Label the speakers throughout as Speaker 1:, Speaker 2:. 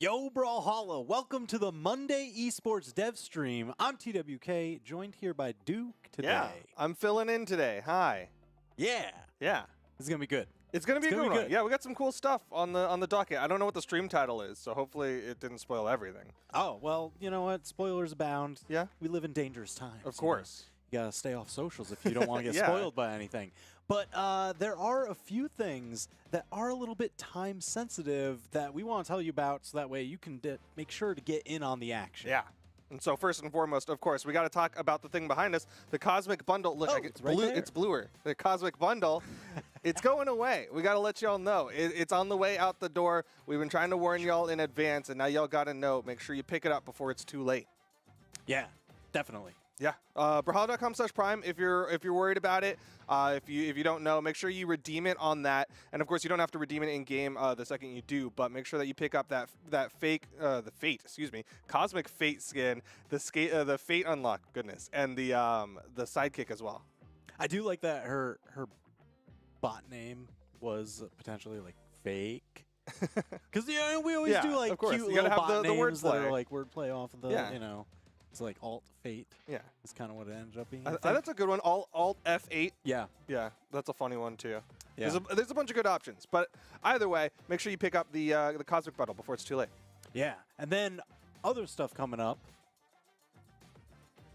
Speaker 1: Yo, Brawlhalla, welcome to the Monday Esports Dev Stream. I'm TWK, joined here by Duke today.
Speaker 2: Yeah, I'm filling in today. Hi.
Speaker 1: Yeah.
Speaker 2: Yeah.
Speaker 1: This is going to be good.
Speaker 2: It's going to be a good one. Yeah, we got some cool stuff on the docket. I don't know what the stream title is, so hopefully it didn't spoil everything.
Speaker 1: Oh, well, you know what? Spoilers abound.
Speaker 2: Yeah.
Speaker 1: We live in dangerous times.
Speaker 2: Of course.
Speaker 1: You got to stay off socials if you don't want to get
Speaker 2: Yeah.
Speaker 1: spoiled by anything. But there are a few things that are a little bit time sensitive that we want to tell you about so that way you can make sure to get in on the action.
Speaker 2: Yeah. And so first and foremost, of course, we got to talk about the thing behind us, the Cosmic Bundle. Look,
Speaker 1: it's right there.
Speaker 2: It's bluer. The Cosmic Bundle, it's going away. We got to let y'all know. It's on the way out the door. We've been trying to warn y'all in advance, and now y'all got to know. Make sure you pick it up before it's too late.
Speaker 1: Yeah, definitely.
Speaker 2: Yeah, Brawlhalla.com/prime if you're worried about it. If you don't know, make sure you redeem it on that. And of course, you don't have to redeem it in game the second you do, but make sure that you pick up that Cosmic Fate skin, the Fate unlock, goodness, and the sidekick as well.
Speaker 1: I do like that her bot name was potentially like fake. Because we always do like
Speaker 2: of course.
Speaker 1: cute
Speaker 2: You
Speaker 1: little
Speaker 2: gotta have
Speaker 1: bot
Speaker 2: the
Speaker 1: names that
Speaker 2: wordplay.
Speaker 1: are like wordplay off of the, you know, it's like alt fate.
Speaker 2: Yeah.
Speaker 1: Is kind of what it ended up being.
Speaker 2: That's a good one. Alt F8.
Speaker 1: Yeah.
Speaker 2: Yeah, that's a funny one too.
Speaker 1: Yeah.
Speaker 2: There's a bunch of good options, but either way, make sure you pick up the Cosmic Bundle before it's too late.
Speaker 1: Yeah. And then other stuff coming up.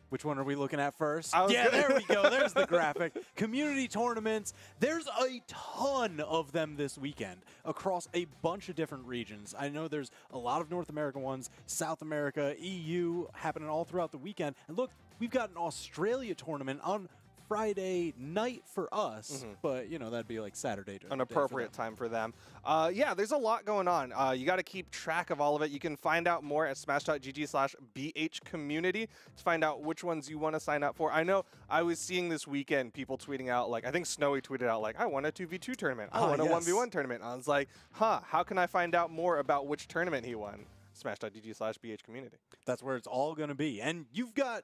Speaker 1: Which one are we looking at first? Yeah, there we go. There's the graphic. Community tournaments. There's a ton of them this weekend across a bunch of different regions. I know there's a lot of North American ones, South America, EU, happening all throughout the weekend. And look, we've got an Australia tournament on Friday night for us, but, you know, that'd be like Saturday.
Speaker 2: An appropriate time for them. Yeah, there's a lot going on. You got to keep track of all of it. You can find out more at smash.gg/bhcommunity to find out which ones you want to sign up for. I know I was seeing this weekend people tweeting out, like, I think Snowy tweeted out, like, I want a 2v2 tournament. I want a 1v1 tournament. I was like, how can I find out more about which tournament he won? Smash.gg/bhcommunity.
Speaker 1: That's where it's all going to be. And you've got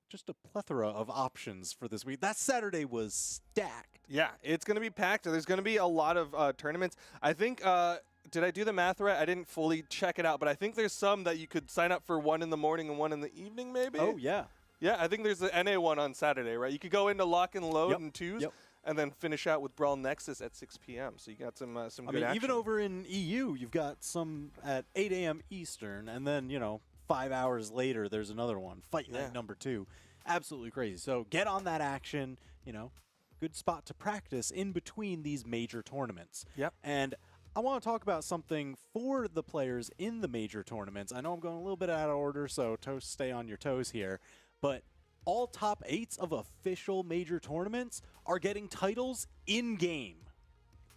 Speaker 1: just a plethora of options for this week. That Saturday was stacked.
Speaker 2: Yeah, it's going to be packed. There's going to be a lot of tournaments. I think, did I do the math right? I didn't fully check it out, but I think there's some that you could sign up for one in the morning and one in the evening, maybe?
Speaker 1: Oh, yeah.
Speaker 2: Yeah, I think there's the NA one on Saturday, right? You could go into lock and load in twos and then finish out with Brawl Nexus at 6 p.m. So you got some good action.
Speaker 1: Even over in EU, you've got some at 8 a.m. Eastern, and then, you know, 5 hours later, there's another one. Fight Night number 2. Absolutely crazy. So get on that action, you know, good spot to practice in between these major tournaments.
Speaker 2: Yep.
Speaker 1: And I want to talk about something for the players in the major tournaments. I know I'm going a little bit out of order, so Toast, stay on your toes here. But all top 8s of official major tournaments are getting titles in-game.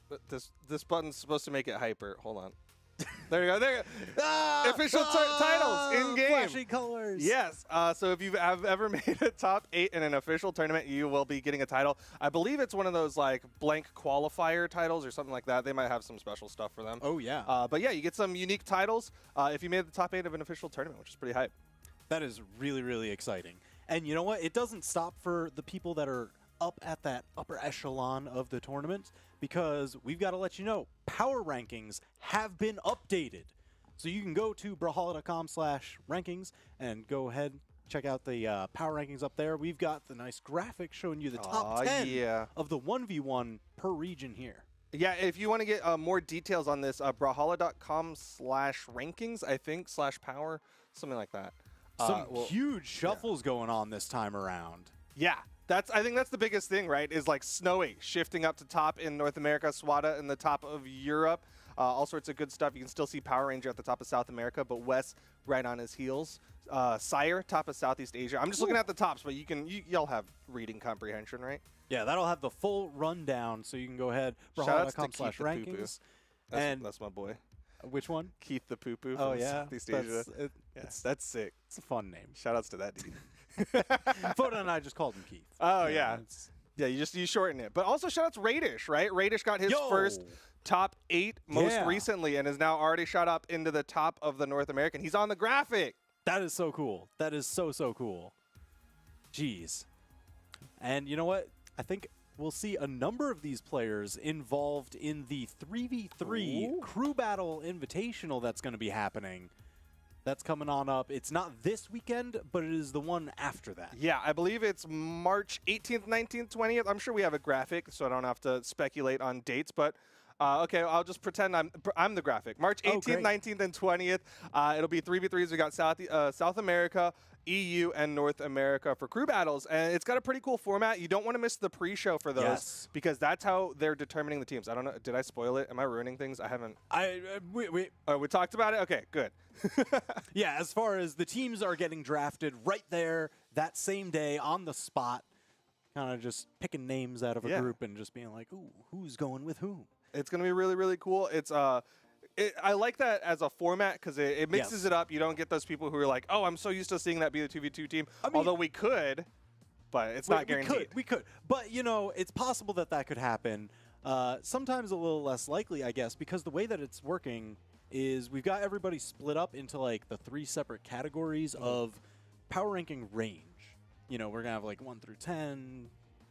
Speaker 2: But this button's supposed to make it hyper. Hold on. There you go. There you go. Official titles in-game.
Speaker 1: Flashing colors.
Speaker 2: Yes. So if you've ever made a top 8 in an official tournament, you will be getting a title. I believe it's one of those like blank qualifier titles or something like that. They might have some special stuff for them.
Speaker 1: Oh, yeah.
Speaker 2: But yeah, you get some unique titles if you made the top 8 of an official tournament, which is pretty hype.
Speaker 1: That is really, really exciting. And you know what? It doesn't stop for the people that are up at that upper echelon of the tournament, because we've got to let you know, power rankings have been updated. So you can go to brawlhalla.com/rankings and go ahead, check out the power rankings up there. We've got the nice graphic showing you the top 10 of the 1v1 per region here.
Speaker 2: Yeah, if you want to get more details on this, brawlhalla.com/rankings, I think, /power, something like that.
Speaker 1: Some huge shuffles going on this time around.
Speaker 2: Yeah. I think that's the biggest thing, right? Is like Snowy shifting up to top in North America, Swada in the top of Europe, all sorts of good stuff. You can still see Power Ranger at the top of South America, but Wes right on his heels. Sire, top of Southeast Asia. I'm just looking at the tops, but y'all have reading comprehension, right?
Speaker 1: Yeah, that'll have the full rundown, so you can go ahead, brawlhalla.com/rankings.
Speaker 2: That's my boy.
Speaker 1: Which one?
Speaker 2: Keith the Poo Poo.
Speaker 1: Oh, yeah.
Speaker 2: Southeast Asia. That's sick.
Speaker 1: It's a fun name.
Speaker 2: Shoutouts to that dude.
Speaker 1: Foda and I just called him Keith.
Speaker 2: Oh, yeah. Yeah, you shorten it. But also shout out to Radish, right? Radish got his first top 8 most recently and is now already shot up into the top of the North American. He's on the graphic.
Speaker 1: That is so cool. That is so, so cool. Jeez. And you know what? I think we'll see a number of these players involved in the 3v3 crew battle invitational that's going to be happening. That's coming on up. It's not this weekend, but it is the one after that.
Speaker 2: Yeah, I believe it's March 18th, 19th, 20th. I'm sure we have a graphic, so I don't have to speculate on dates, but okay, I'll just pretend I'm the graphic. March 18th, 19th, and 20th. It'll be 3v3s. We got South America, EU, and North America for crew battles, and it's got a pretty cool format. You don't want to miss the pre-show for those because that's how they're determining the teams. I don't know. Did I spoil it? Am I ruining things? I haven't. We talked about it? Okay, good.
Speaker 1: Yeah, as far as the teams are getting drafted right there that same day on the spot, kind of just picking names out of a group and just being like, ooh, who's going with whom?
Speaker 2: It's going to be really, really cool. It's I like that as a format because it mixes it up. You don't get those people who are like, oh, I'm so used to seeing that be the 2v2 team. I mean, although we could, but it's not guaranteed.
Speaker 1: We could. But, you know, it's possible that that could happen. Sometimes a little less likely, I guess, because the way that it's working is we've got everybody split up into, like, the 3 separate categories of power ranking range. You know, we're going to have, like, 1 through 10,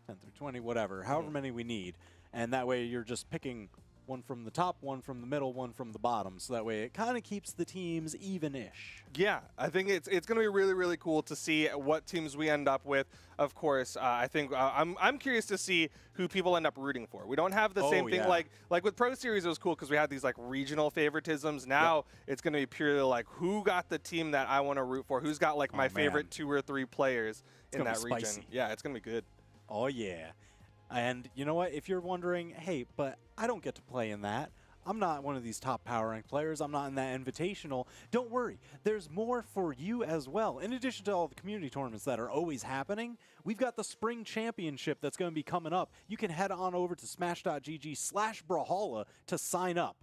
Speaker 1: 10 through 20, whatever, however many we need. And that way you're just picking one from the top, one from the middle, one from the bottom. So that way it kind of keeps the teams even-ish.
Speaker 2: Yeah, I think it's going to be really, really cool to see what teams we end up with. Of course, I think I'm curious to see who people end up rooting for. We don't have the same thing like with Pro Series. It was cool because we had these like regional favoritisms. Now it's going to be purely like who got the team that I want to root for. Who's got like my favorite 2 or 3 players in that region. Yeah, it's going to be good.
Speaker 1: Oh yeah. And you know what? If you're wondering, hey, but I don't get to play in that. I'm not one of these top power rank players. I'm not in that invitational. Don't worry. There's more for you as well. In addition to all the community tournaments that are always happening, we've got the Spring Championship that's going to be coming up. You can head on over to smash.gg/Brawlhalla to sign up.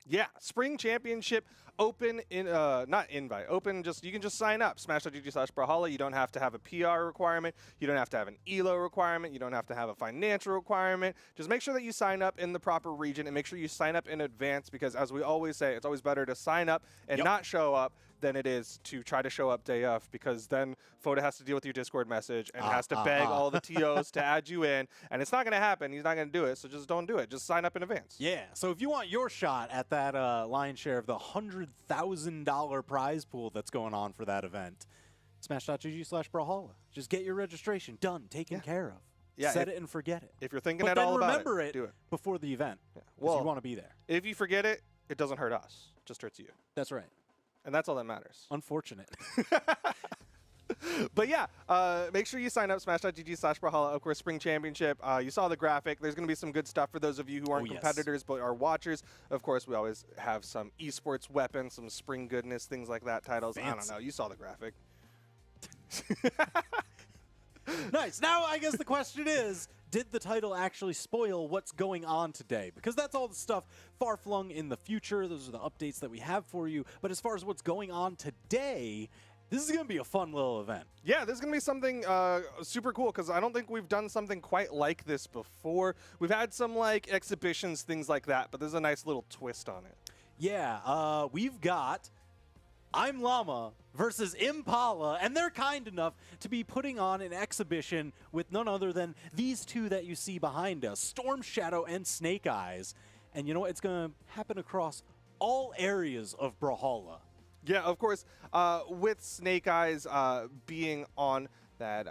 Speaker 2: Yeah, Spring Championship open in not invite, open just you can just sign up smash.gg/Brawlhalla. You don't have to have a PR requirement, you don't have to have an ELO requirement, you don't have to have a financial requirement. Just make sure that you sign up in the proper region and make sure you sign up in advance because as we always say, it's always better to sign up and not show up than it is to try to show up day of because then Foda has to deal with your Discord message and has to beg all the TOs to add you in, and it's not going to happen. He's not going to do it, so just don't do it. Just sign up in advance.
Speaker 1: Yeah, so if you want your shot at that lion's share of the $100,000 prize pool that's going on for that event, smash.gg/Brawlhalla. Just get your registration done, taken care of.
Speaker 2: Yeah,
Speaker 1: set it and forget it.
Speaker 2: If you're thinking at all about it,
Speaker 1: remember it
Speaker 2: do it
Speaker 1: before the event.
Speaker 2: Yeah. Well,
Speaker 1: you want to be there.
Speaker 2: If you forget it, it doesn't hurt us. It just hurts you.
Speaker 1: That's right.
Speaker 2: And that's all that matters.
Speaker 1: Unfortunate.
Speaker 2: But yeah, make sure you sign up, smash.gg/Brawlhalla. Of course, Spring Championship. You saw the graphic. There's going to be some good stuff for those of you who aren't competitors but are watchers. Of course, we always have some esports weapons, some spring goodness, things like that, titles. Fancy. I don't know. You saw the graphic.
Speaker 1: Nice. Now, I guess the question is, did the title actually spoil what's going on today? Because that's all the stuff far-flung in the future. Those are the updates that we have for you. But as far as what's going on today, this is going to be a fun little event.
Speaker 2: Yeah, this is going to be something super cool because I don't think we've done something quite like this before. We've had some like exhibitions, things like that, but there's a nice little twist on it.
Speaker 1: Yeah, we've got ImLlama versus Impala, and they're kind enough to be putting on an exhibition with none other than these two that you see behind us, Storm Shadow and Snake Eyes. And you know what? It's going to happen across all areas of Brawlhalla.
Speaker 2: Yeah, of course, with Snake Eyes being on that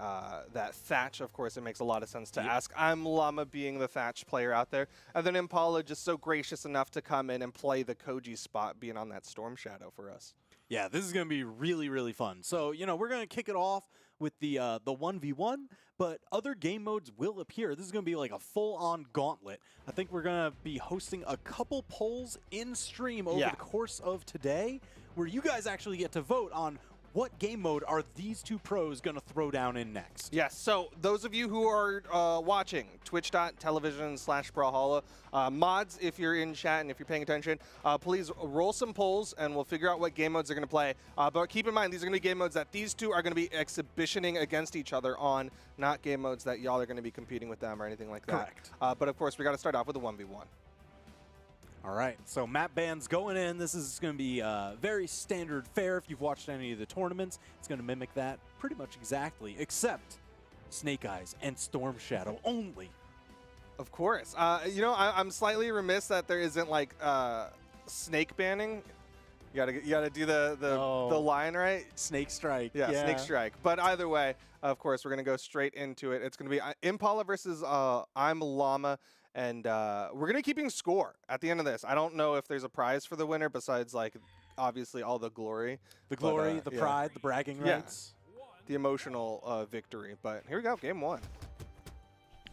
Speaker 2: Thatch, of course, it makes a lot of sense to ask. ImLlama being the Thatch player out there. And then Impala just so gracious enough to come in and play the Koji spot being on that Storm Shadow for us.
Speaker 1: Yeah, this is going to be really, really fun. So, you know, we're going to kick it off with the 1v1, but other game modes will appear. This is going to be like a full-on gauntlet. I think we're going to be hosting a couple polls in stream over the course of today where you guys actually get to vote on what game mode are these two pros going to throw down in next?
Speaker 2: Yes, so those of you who are watching, twitch.tv/Brawlhalla, mods, if you're in chat and if you're paying attention, please roll some polls and we'll figure out what game modes they're going to play. But keep in mind, these are going to be game modes that these two are going to be exhibitioning against each other on, not game modes that y'all are going to be competing with them or anything like that.
Speaker 1: Correct.
Speaker 2: But of course, we got to start off with a 1v1.
Speaker 1: All right, so map bands going in. This is going to be very standard fare. If you've watched any of the tournaments, it's going to mimic that pretty much exactly, except Snake Eyes and Storm Shadow only
Speaker 2: Of course. You know, I'm slightly remiss that there isn't like snake banning. You gotta do the line right.
Speaker 1: Snake strike.
Speaker 2: Yeah, snake strike. But either way, of course, we're gonna go straight into it. It's gonna be Impala versus ImLlama, and we're gonna be keeping score at the end of this. I don't know if there's a prize for the winner besides like obviously all the glory,
Speaker 1: the pride, the bragging rights,
Speaker 2: the emotional victory. But here we go, game one.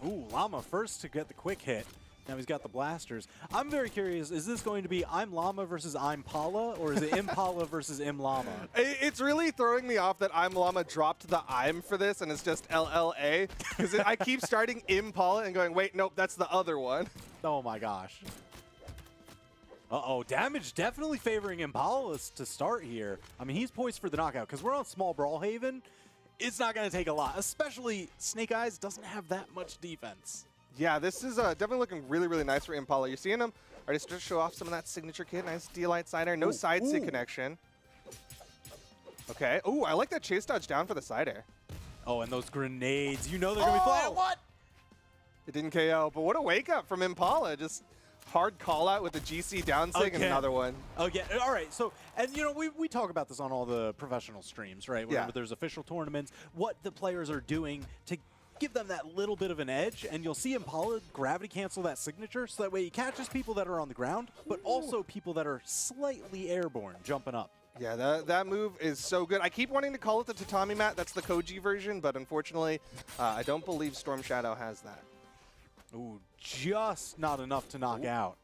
Speaker 1: Ooh, Llama first to get the quick hit. Now he's got the blasters. I'm very curious, is this going to be ImLlama versus Impala, or is it Impala versus ImLlama?
Speaker 2: It's really throwing me off that ImLlama dropped the I'm for this, and it's just LLA. Because I keep starting Impala and going, wait, nope, that's the other one.
Speaker 1: Oh my gosh. Uh-oh, damage definitely favoring Impala to start here. I mean, he's poised for the knockout, because we're on small Brawlhaven. It's not going to take a lot, especially Snake Eyes doesn't have that much defense.
Speaker 2: Yeah, this is definitely looking really, really nice for Impala. You're seeing him already start to show off some of that signature kit. Nice D-Light side air. No side stick connection. Okay. Ooh, I like that chase dodge down for the side air.
Speaker 1: Oh, and those grenades. You know they're going to be flying. What?
Speaker 2: It didn't KO, but what a wake up from Impala. Just hard call out with the GC down sig and another one.
Speaker 1: Okay. All right. So, and you know, we talk about this on all the professional streams, right? Whenever there's official tournaments, what the players are doing to give them that little bit of an edge, and you'll see Impala gravity cancel that signature, so that way he catches people that are on the ground, but also people that are slightly airborne, jumping up.
Speaker 2: Yeah, that move is so good. I keep wanting to call it the tatami mat. That's the Koji version, but unfortunately, I don't believe Storm Shadow has that.
Speaker 1: Ooh, just not enough to knock out.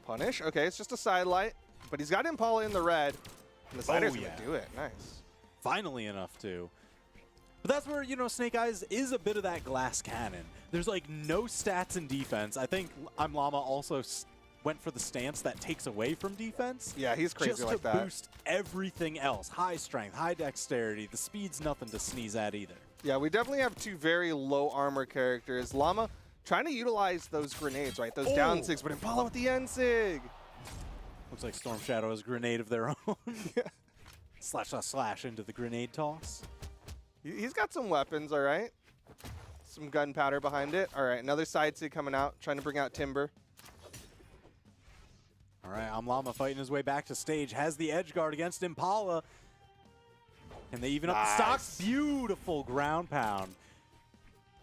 Speaker 2: Punish. Okay, it's just a side light, but he's got Impala in the red, and the sider's going to do it. Nice.
Speaker 1: Finally enough to. But that's where, you know, Snake Eyes is a bit of that glass cannon. There's like no stats in defense. I think ImLlama also went for the stance that takes away from defense.
Speaker 2: Yeah, he's crazy like that.
Speaker 1: Just to boost everything else. High strength, high dexterity. The speed's nothing to sneeze at either.
Speaker 2: Yeah, we definitely have two very low armor characters. Llama trying to utilize those grenades, right? Those down sigs, but Impala with the end sig.
Speaker 1: Looks like Storm Shadow has a grenade of their own. Slash into the grenade toss.
Speaker 2: He's got some weapons, all right. Some gunpowder behind it. All right, another side sig coming out, trying to bring out Timber.
Speaker 1: All right, ImLlama fighting his way back to stage. Has the edge guard against Impala. And they even up the stocks. Beautiful ground pound.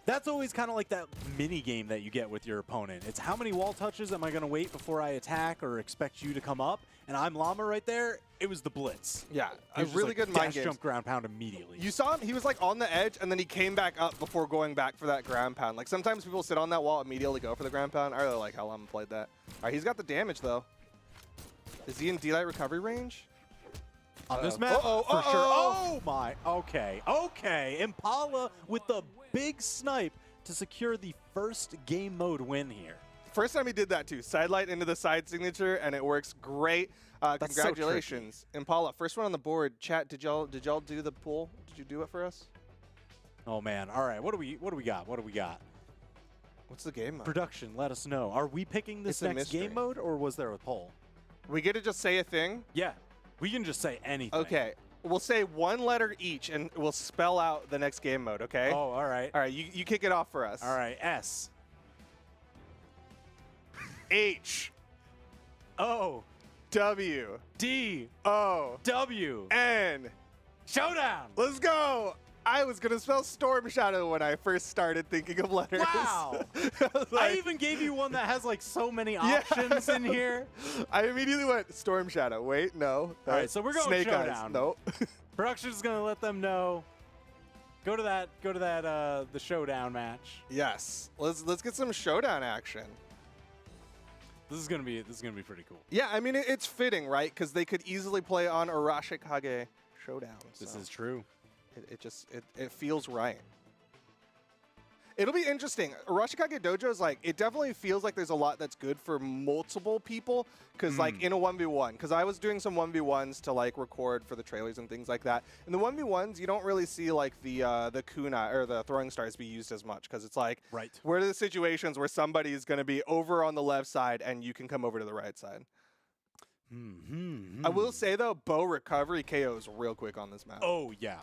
Speaker 1: That's always kind of like that mini game that you get with your opponent. It's how many wall touches am I going to wait before I attack or expect you to come up? And ImLlama right there, it was the blitz.
Speaker 2: Yeah, a really good mind game.
Speaker 1: Jump ground pound immediately.
Speaker 2: You saw him, he was like on the edge, and then he came back up before going back for that ground pound. Like sometimes people sit on that wall, immediately go for the ground pound. I really like how Llama played that. All right, he's got the damage though. Is he in D-Light recovery range?
Speaker 1: On this map? For sure. Oh my, okay. Impala with the big snipe to secure the first game mode win here.
Speaker 2: First time he did that too. Sidelight into the side signature, and it works great. Congratulations, so Impala. First one on the board. Chat, did y'all do the pool? Did you do it for us?
Speaker 1: Oh man. All right. What do we got?
Speaker 2: What's the game mode?
Speaker 1: Production, let us know. Are we picking this next game mode, or was there a poll?
Speaker 2: We get to just say a thing?
Speaker 1: Yeah. We can just say anything.
Speaker 2: Okay. We'll say one letter each, and we'll spell out the next game mode, okay?
Speaker 1: Oh, all right.
Speaker 2: All right, you kick it off for us.
Speaker 1: All right, S.
Speaker 2: H.
Speaker 1: O.
Speaker 2: W.
Speaker 1: D.
Speaker 2: O.
Speaker 1: W.
Speaker 2: N.
Speaker 1: Showdown.
Speaker 2: Let's go. I was going to spell Storm Shadow when I first started thinking of letters.
Speaker 1: Wow. I even gave you one that has like so many options in here.
Speaker 2: I immediately went Storm Shadow. Wait, no.
Speaker 1: All right, so we're going
Speaker 2: Snake
Speaker 1: Showdown.
Speaker 2: Eyes. No.
Speaker 1: Production's going to let them know. Go to that the Showdown match.
Speaker 2: Yes. Let's get some Showdown action.
Speaker 1: This is gonna be pretty cool.
Speaker 2: Yeah, I mean it's fitting, right? Because they could easily play on Arashikage Showdown.
Speaker 1: This is true.
Speaker 2: It feels right. It'll be interesting. Arashikage Dojo is like, it definitely feels like there's a lot that's good for multiple people. Because like in a 1v1, because I was doing some 1v1s to like record for the trailers and things like that. In the 1v1s, you don't really see like the kunai or the throwing stars be used as much. Because it's like, where are the situations where somebody's going to be over on the left side and you can come over to the right side? I will say though, bow recovery KOs real quick on this map.
Speaker 1: Oh yeah.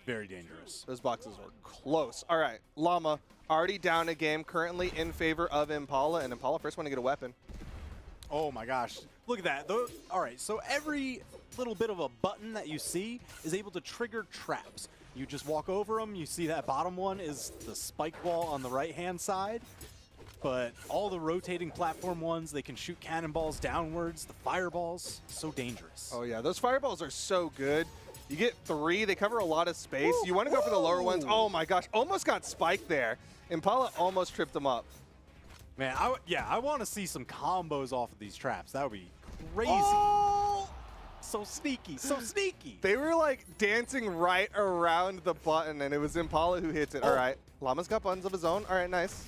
Speaker 1: Very dangerous.
Speaker 2: Those boxes were close. All right, Llama already down a game, currently in favor of Impala, and Impala first want to get a weapon.
Speaker 1: Oh my gosh. Look at that. All right, so every little bit of a button that you see is able to trigger traps. You just walk over them. You see that bottom one is the spike wall on the right-hand side. But all the rotating platform ones, they can shoot cannonballs downwards. The fireballs, so dangerous.
Speaker 2: Oh yeah, those fireballs are so good. You get 3, they cover a lot of space. You want to go for the lower ones. Oh my gosh, almost got spiked there. Impala almost tripped him up.
Speaker 1: Man, I want to see some combos off of these traps. That would be crazy.
Speaker 2: Oh!
Speaker 1: So sneaky, so sneaky.
Speaker 2: They were like dancing right around the button, and it was Impala who hits it. All right, Llama's got buttons of his own. All right, nice.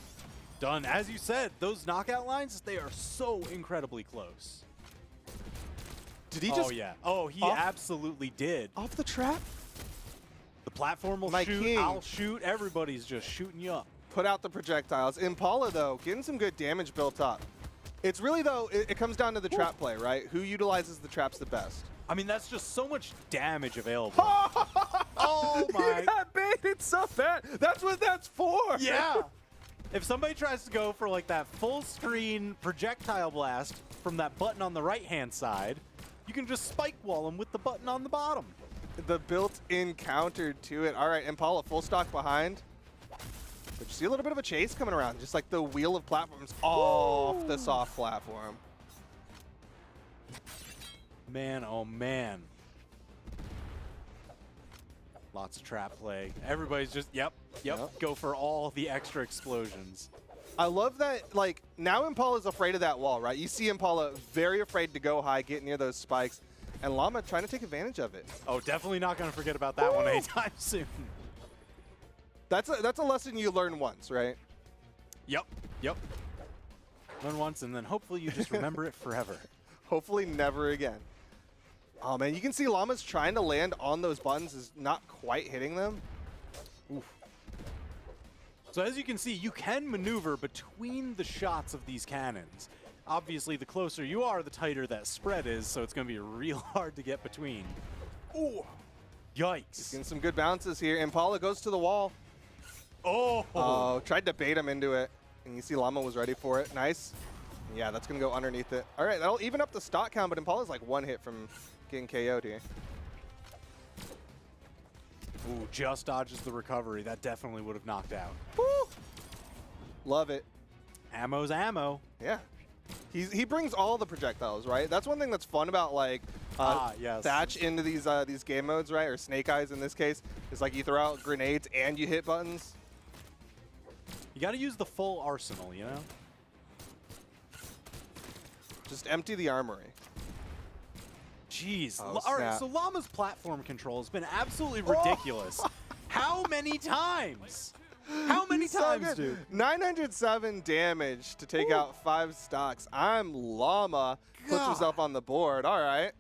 Speaker 1: Done. As you said, those knockout lines, they are so incredibly close.
Speaker 2: Did he just?
Speaker 1: Oh, yeah. Oh, he absolutely did.
Speaker 2: Off the trap?
Speaker 1: The platform will shoot,
Speaker 2: king.
Speaker 1: I'll shoot. Everybody's just shooting you up.
Speaker 2: Put out the projectiles. Impala, though, getting some good damage built up. It's really, though, it comes down to the trap play, right? Who utilizes the traps the best?
Speaker 1: I mean, that's just so much damage available. Oh, my.
Speaker 2: You got baited so bad. That's what that's for.
Speaker 1: Yeah. If somebody tries to go for like that full screen projectile blast from that button on the right-hand side, you can just spike wall them with the button on the bottom.
Speaker 2: The built-in counter to it. All right, Impala full stock behind. But you see a little bit of a chase coming around, just like the wheel of platforms off the soft platform.
Speaker 1: Man, oh man. Lots of trap play. Everybody's just, yep, go for all the extra explosions.
Speaker 2: I love that, like, now Impala's afraid of that wall, right? You see Impala very afraid to go high, get near those spikes, and Llama trying to take advantage of it.
Speaker 1: Oh, definitely not going to forget about that one anytime soon.
Speaker 2: That's a lesson you learn once, right?
Speaker 1: Yep. Learn once, and then hopefully you just remember it forever.
Speaker 2: Hopefully never again. Oh, man, you can see Llama's trying to land on those buttons, is not quite hitting them. Oof.
Speaker 1: So as you can see, you can maneuver between the shots of these cannons. Obviously, the closer you are, the tighter that spread is, so it's going to be real hard to get between. Ooh, yikes.
Speaker 2: Getting some good bounces here. Impala goes to the wall. Oh, tried to bait him into it. And you see Llama was ready for it. Nice. Yeah, that's going to go underneath it. All right, that'll even up the stock count, but Impala's like one hit from getting KO'd here.
Speaker 1: Ooh, just dodges the recovery. That definitely would have knocked out.
Speaker 2: Woo! Love it.
Speaker 1: Ammo's ammo.
Speaker 2: Yeah. He brings all the projectiles, right? That's one thing that's fun about, like,
Speaker 1: yes.
Speaker 2: Thatch into these game modes, right? Or Snake Eyes in this case. It's like you throw out grenades and you hit buttons.
Speaker 1: You got to use the full arsenal, you know?
Speaker 2: Just empty the armory.
Speaker 1: Jeez.
Speaker 2: Oh,
Speaker 1: all right,
Speaker 2: snap.
Speaker 1: so Llama's platform control has been absolutely ridiculous. How many times? How many times, dude?
Speaker 2: 907 damage to take out 5 stocks. ImLlama puts himself on the board. All right.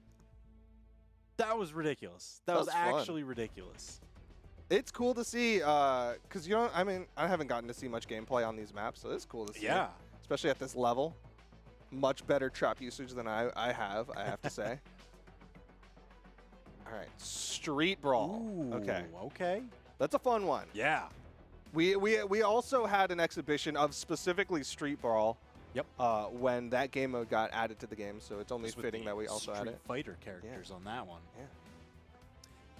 Speaker 1: That was ridiculous. That was
Speaker 2: fun.
Speaker 1: actually ridiculous.
Speaker 2: It's cool to see, because I haven't gotten to see much gameplay on these maps, so it's cool to see.
Speaker 1: Yeah.
Speaker 2: Especially at this level. Much better trap usage than I have to say. All right, Street Brawl.
Speaker 1: Ooh,
Speaker 2: okay.
Speaker 1: Okay.
Speaker 2: That's a fun one.
Speaker 1: Yeah.
Speaker 2: We also had an exhibition of specifically Street Brawl.
Speaker 1: Yep.
Speaker 2: When that game mode got added to the game, so it's only
Speaker 1: Just with
Speaker 2: fitting
Speaker 1: the
Speaker 2: that we also had it.
Speaker 1: Street Fighter characters on that one.
Speaker 2: Yeah.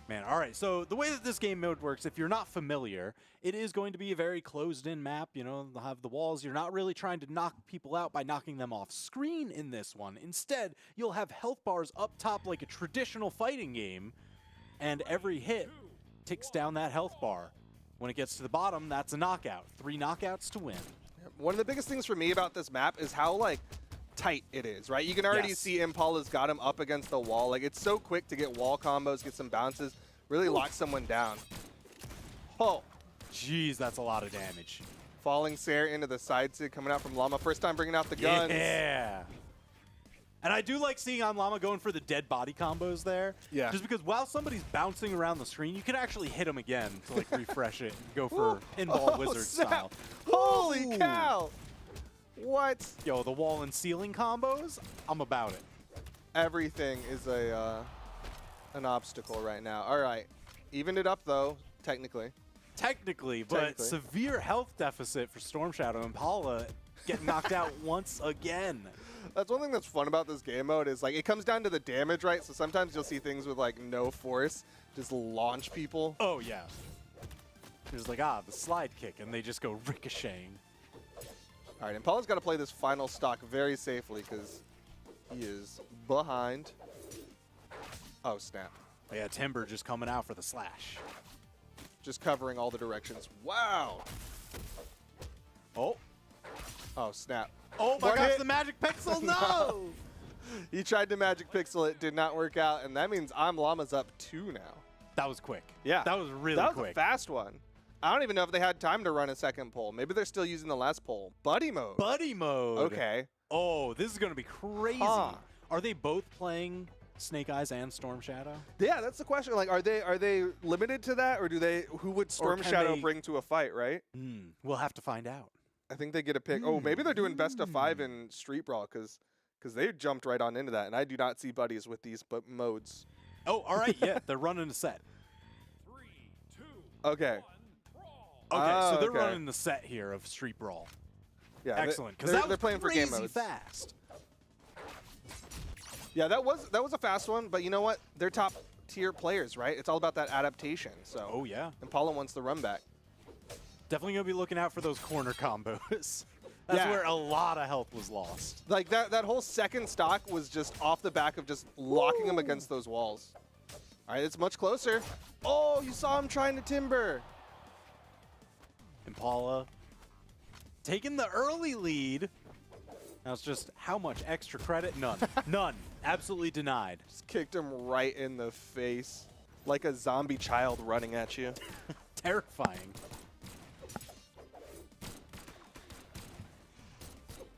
Speaker 1: Man, all right. So the way that this game mode works, if you're not familiar, it is going to be a very closed-in map. You know, they'll have the walls. You're not really trying to knock people out by knocking them off screen in this one. Instead, you'll have health bars up top like a traditional fighting game, and every hit ticks down that health bar. When it gets to the bottom, that's a knockout. 3 knockouts to win.
Speaker 2: One of the biggest things for me about this map is how, like, tight it is, right? You can already see Impala's got him up against the wall. Like, it's so quick to get wall combos, get some bounces, really lock someone down. Oh.
Speaker 1: Jeez, that's a lot of damage.
Speaker 2: Falling Sarah into the side sig coming out from Llama. First time bringing out the guns.
Speaker 1: Yeah. And I do like seeing ImLlama going for the dead body combos there.
Speaker 2: Yeah.
Speaker 1: Just because while somebody's bouncing around the screen, you can actually hit them again to like refresh it and go for pinball wizard
Speaker 2: snap.
Speaker 1: style.
Speaker 2: Holy
Speaker 1: Ooh.
Speaker 2: cow. What?
Speaker 1: Yo, the wall and ceiling combos, I'm about it.
Speaker 2: Everything is an obstacle right now. All right. Evened it up, though, technically.
Speaker 1: Technically, but
Speaker 2: Technically.
Speaker 1: severe health deficit for Storm Shadow. Impala getting knocked out once again.
Speaker 2: That's one thing that's fun about this game mode is, like, it comes down to the damage, right? So sometimes you'll see things with, like, no force just launch people.
Speaker 1: Oh, yeah. There's like, the slide kick, and they just go ricocheting.
Speaker 2: All right, Impala's got to play this final stock very safely because he is behind. Oh, snap.
Speaker 1: Yeah, Timber just coming out for the slash.
Speaker 2: Just covering all the directions. Wow.
Speaker 1: Oh.
Speaker 2: Oh, snap.
Speaker 1: Oh, my
Speaker 2: One
Speaker 1: gosh,
Speaker 2: hit.
Speaker 1: the Magic Pixel, no!
Speaker 2: He tried to Magic Pixel. It did not work out, and that means ImLlama's up 2 now.
Speaker 1: That was quick.
Speaker 2: Yeah.
Speaker 1: That was really
Speaker 2: That was
Speaker 1: quick.
Speaker 2: a fast one. I don't even know if they had time to run a second poll. Maybe they're still using the last poll. Buddy mode.
Speaker 1: Buddy mode.
Speaker 2: Okay.
Speaker 1: Oh, this is going to be crazy.
Speaker 2: Huh.
Speaker 1: Are they both playing Snake Eyes and Storm Shadow?
Speaker 2: Yeah, that's the question. Like, are they limited to that, or who would Storm
Speaker 1: can
Speaker 2: Shadow
Speaker 1: they-
Speaker 2: bring to a fight? Right.
Speaker 1: We'll have to find out.
Speaker 2: I think they get a pick. Oh, maybe they're doing best of 5 in Street Brawl because they jumped right on into that, and I do not see buddies with these modes.
Speaker 1: Oh, all right. Yeah, they're running a set.
Speaker 3: 3, 2,
Speaker 2: Okay.
Speaker 3: 1,
Speaker 1: Okay, so they're
Speaker 2: okay.
Speaker 1: running the set here of Street Brawl.
Speaker 2: Yeah.
Speaker 1: Excellent, because
Speaker 2: They're playing for game
Speaker 1: crazy
Speaker 2: modes.
Speaker 1: fast.
Speaker 2: Yeah, that was a fast one, but you know what? They're top tier players, right? It's all about that adaptation. So
Speaker 1: Oh, yeah.
Speaker 2: Impala wants the run back.
Speaker 1: Definitely going to be looking out for those corner combos. That's
Speaker 2: Yeah.
Speaker 1: where a lot of health was lost.
Speaker 2: Like that whole second stock was just off the back of just locking them against those walls. All right, it's much closer. Oh, you saw him trying to timber.
Speaker 1: Impala taking the early lead. Now it's just how much extra credit? None. None. Absolutely denied.
Speaker 2: Just kicked him right in the face like a zombie child running at you.
Speaker 1: Terrifying.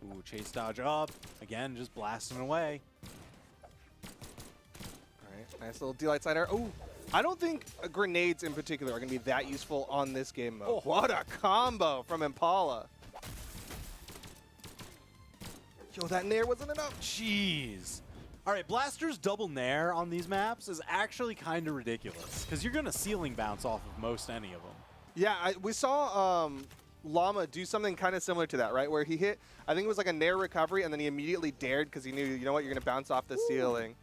Speaker 1: Ooh, chase dodge up. Again, just blasting away.
Speaker 2: All right, nice little D-Light Slider. Oh, I don't think grenades in particular are going to be that useful on this game mode.
Speaker 1: Oh.
Speaker 2: What a combo from Impala. Yo, that nair wasn't enough.
Speaker 1: Jeez. All right, Blaster's double nair on these maps is actually kind of ridiculous because you're going to ceiling bounce off of most any of them.
Speaker 2: Yeah, we saw Llama do something kind of similar to that, right? Where he hit, I think it was like a nair recovery, and then he immediately dared because he knew, you know what, you're going to bounce off the ceiling.